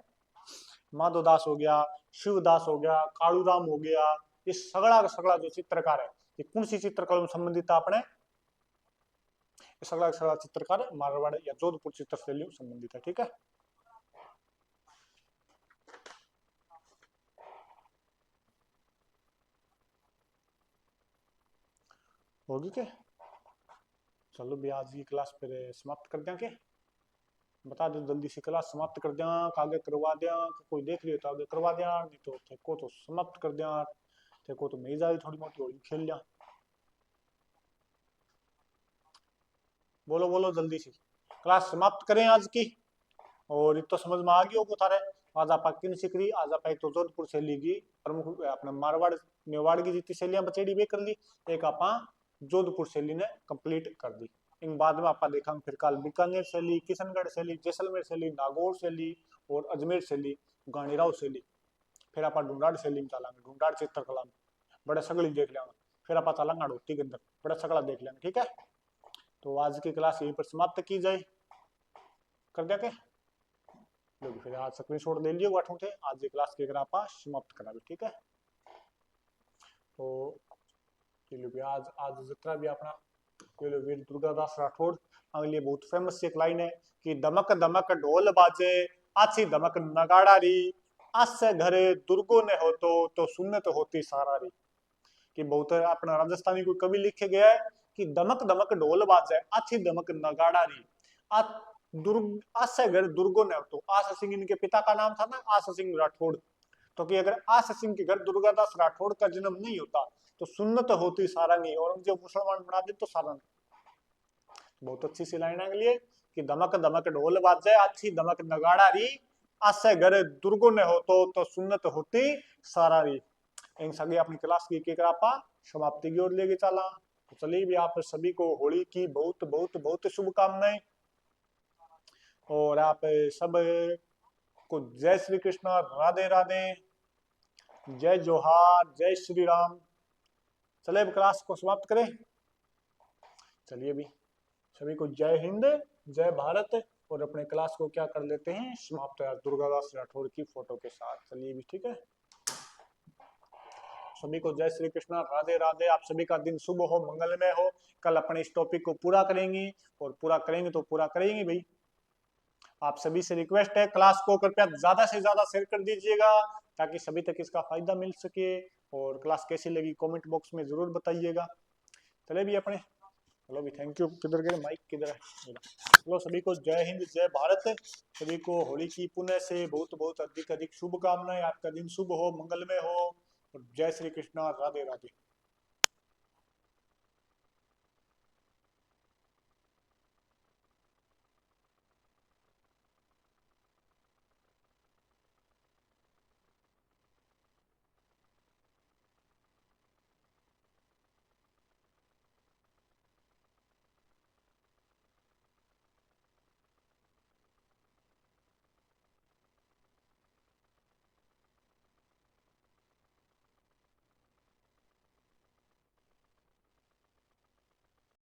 माधवदास हो गया, शिवदास हो गया, कालूराम हो गया, ये सगड़ा का सगड़ा जो चित्रकार है ये कौन सी चित्रकला में संबंधित है अपने, सगड़ा का सगड़ा चित्रकार मारवाड़ या जोधपुर चित्रशैली में संबंधित है। ठीक है, होगी क्या, चलो भी आज की क्लास फिर समाप्त कर दें, के बता दो जल्दी से क्लास समाप्त कर दें, आगे करवा दें, कोई देख लियो तो आगे करवा दें, नहीं तो तेको तो समाप्त कर दें, तेको तो नहीं जाए थोड़ी मोटी होली खेल लिया। बोलो बोलो जल्दी से, क्लास समाप्त करें आज की। और तो समझ में आ गया होगा थारे, आज आप किन सीख रही, आज आप एक तो जोधपुर शैली की प्रमुख अपने मारवाड़ मेवाड़ की जितनी शैलियां बचेड़ी वे कर ली, एक आप जोधपुर शैली ने कंप्लीट कर दी। इन बाद में आप देखा फिर कल बीकानेर शैली, किशनगढ़ शैली, जैसलमेर शैली, नागौर शैली और अजमेर शैली, गानीराव शैली, फिर आप ढूंढाड़ शैली में चलेंगे, ढूंढाड़ चित्रकला में बड़ा सगड़ी देख लेंगे, फिर आप चलेंगे अड़ोती के अंदर बड़ा सगड़ा देख लेंगे। ठीक है, तो आज की क्लास यहीं पर समाप्त की जाए, कर दिया के फिर आज स्क्रीनशॉट ले लियो वाठों थे, आज की क्लास के आप समाप्त करा। ठीक है, तो आज आज जितना भी अपना वीर दुर्गादास राठौड़ अगली बहुत फेमस एक लाइन है कि दमक दमक ढोल बाजे आछी दमक नगाड़ा री, आसे घरे दुर्गो ने हो तो सुन्नत होती सारा री। कि बहुत अपना राजस्थानी कोई कवि लिखे गया है कि दमक दमक ढोल बाजे आछी दमक नगाड़ा री, आसे घर दुर्गो ने हो तो, आस सिंह इनके पिता का नाम था ना, आस सिंह राठौड़, तो कि अगर आस सिंह के घर दुर्गादास राठौड़ का जन्म नहीं होता तो सुन्नत होती सारंगी, औरंगजेब मुसलमान बना दे तो सारंग। बहुत अच्छी सी लाइन है लिए कि दमक दमक ढोल बाजे अच्छी दमक नगाड़ा री, आसे घर दुर्गो ने हो तो सुन्नत होती सारा री। इन सभी अपनी क्लास की केकरापा समाप्ति की ओर लेके चला। तो चलिए भी आप सभी को होली की बहुत बहुत बहुत शुभकामनाएं, और आप सब को जय श्री कृष्ण, राधे राधे, जय जोहार, जय श्री राम। चले अब क्लास को समाप्त करें, चलिए भी सभी को जय हिंद, जय भारत, और अपने क्लास को क्या कर लेते हैं समाप्त दुर्गादास राठौड़ की फोटो के साथ। चलिए भी ठीक है, सभी को जय श्री कृष्ण, राधे राधे, आप सभी का दिन शुभ हो, मंगलमय हो। कल अपने इस टॉपिक को पूरा करेंगे, और पूरा करेंगे तो पूरा करेंगे भाई। आप सभी से रिक्वेस्ट है क्लास को कृपया ज्यादा से ज्यादा शेयर कर दीजिएगा ताकि सभी तक इसका फायदा मिल सके, और क्लास कैसी लगी कमेंट बॉक्स में जरूर बताइएगा। चले भी अपने, चलो भी थैंक यू, किधर गए माइक किधर है। चलो सभी को जय हिंद, जय भारत, सभी को होली की पुनः से बहुत बहुत अधिक अधिक शुभकामनाएं, आपका दिन शुभ हो, मंगलमय हो, और जय श्री कृष्ण, राधे राधे।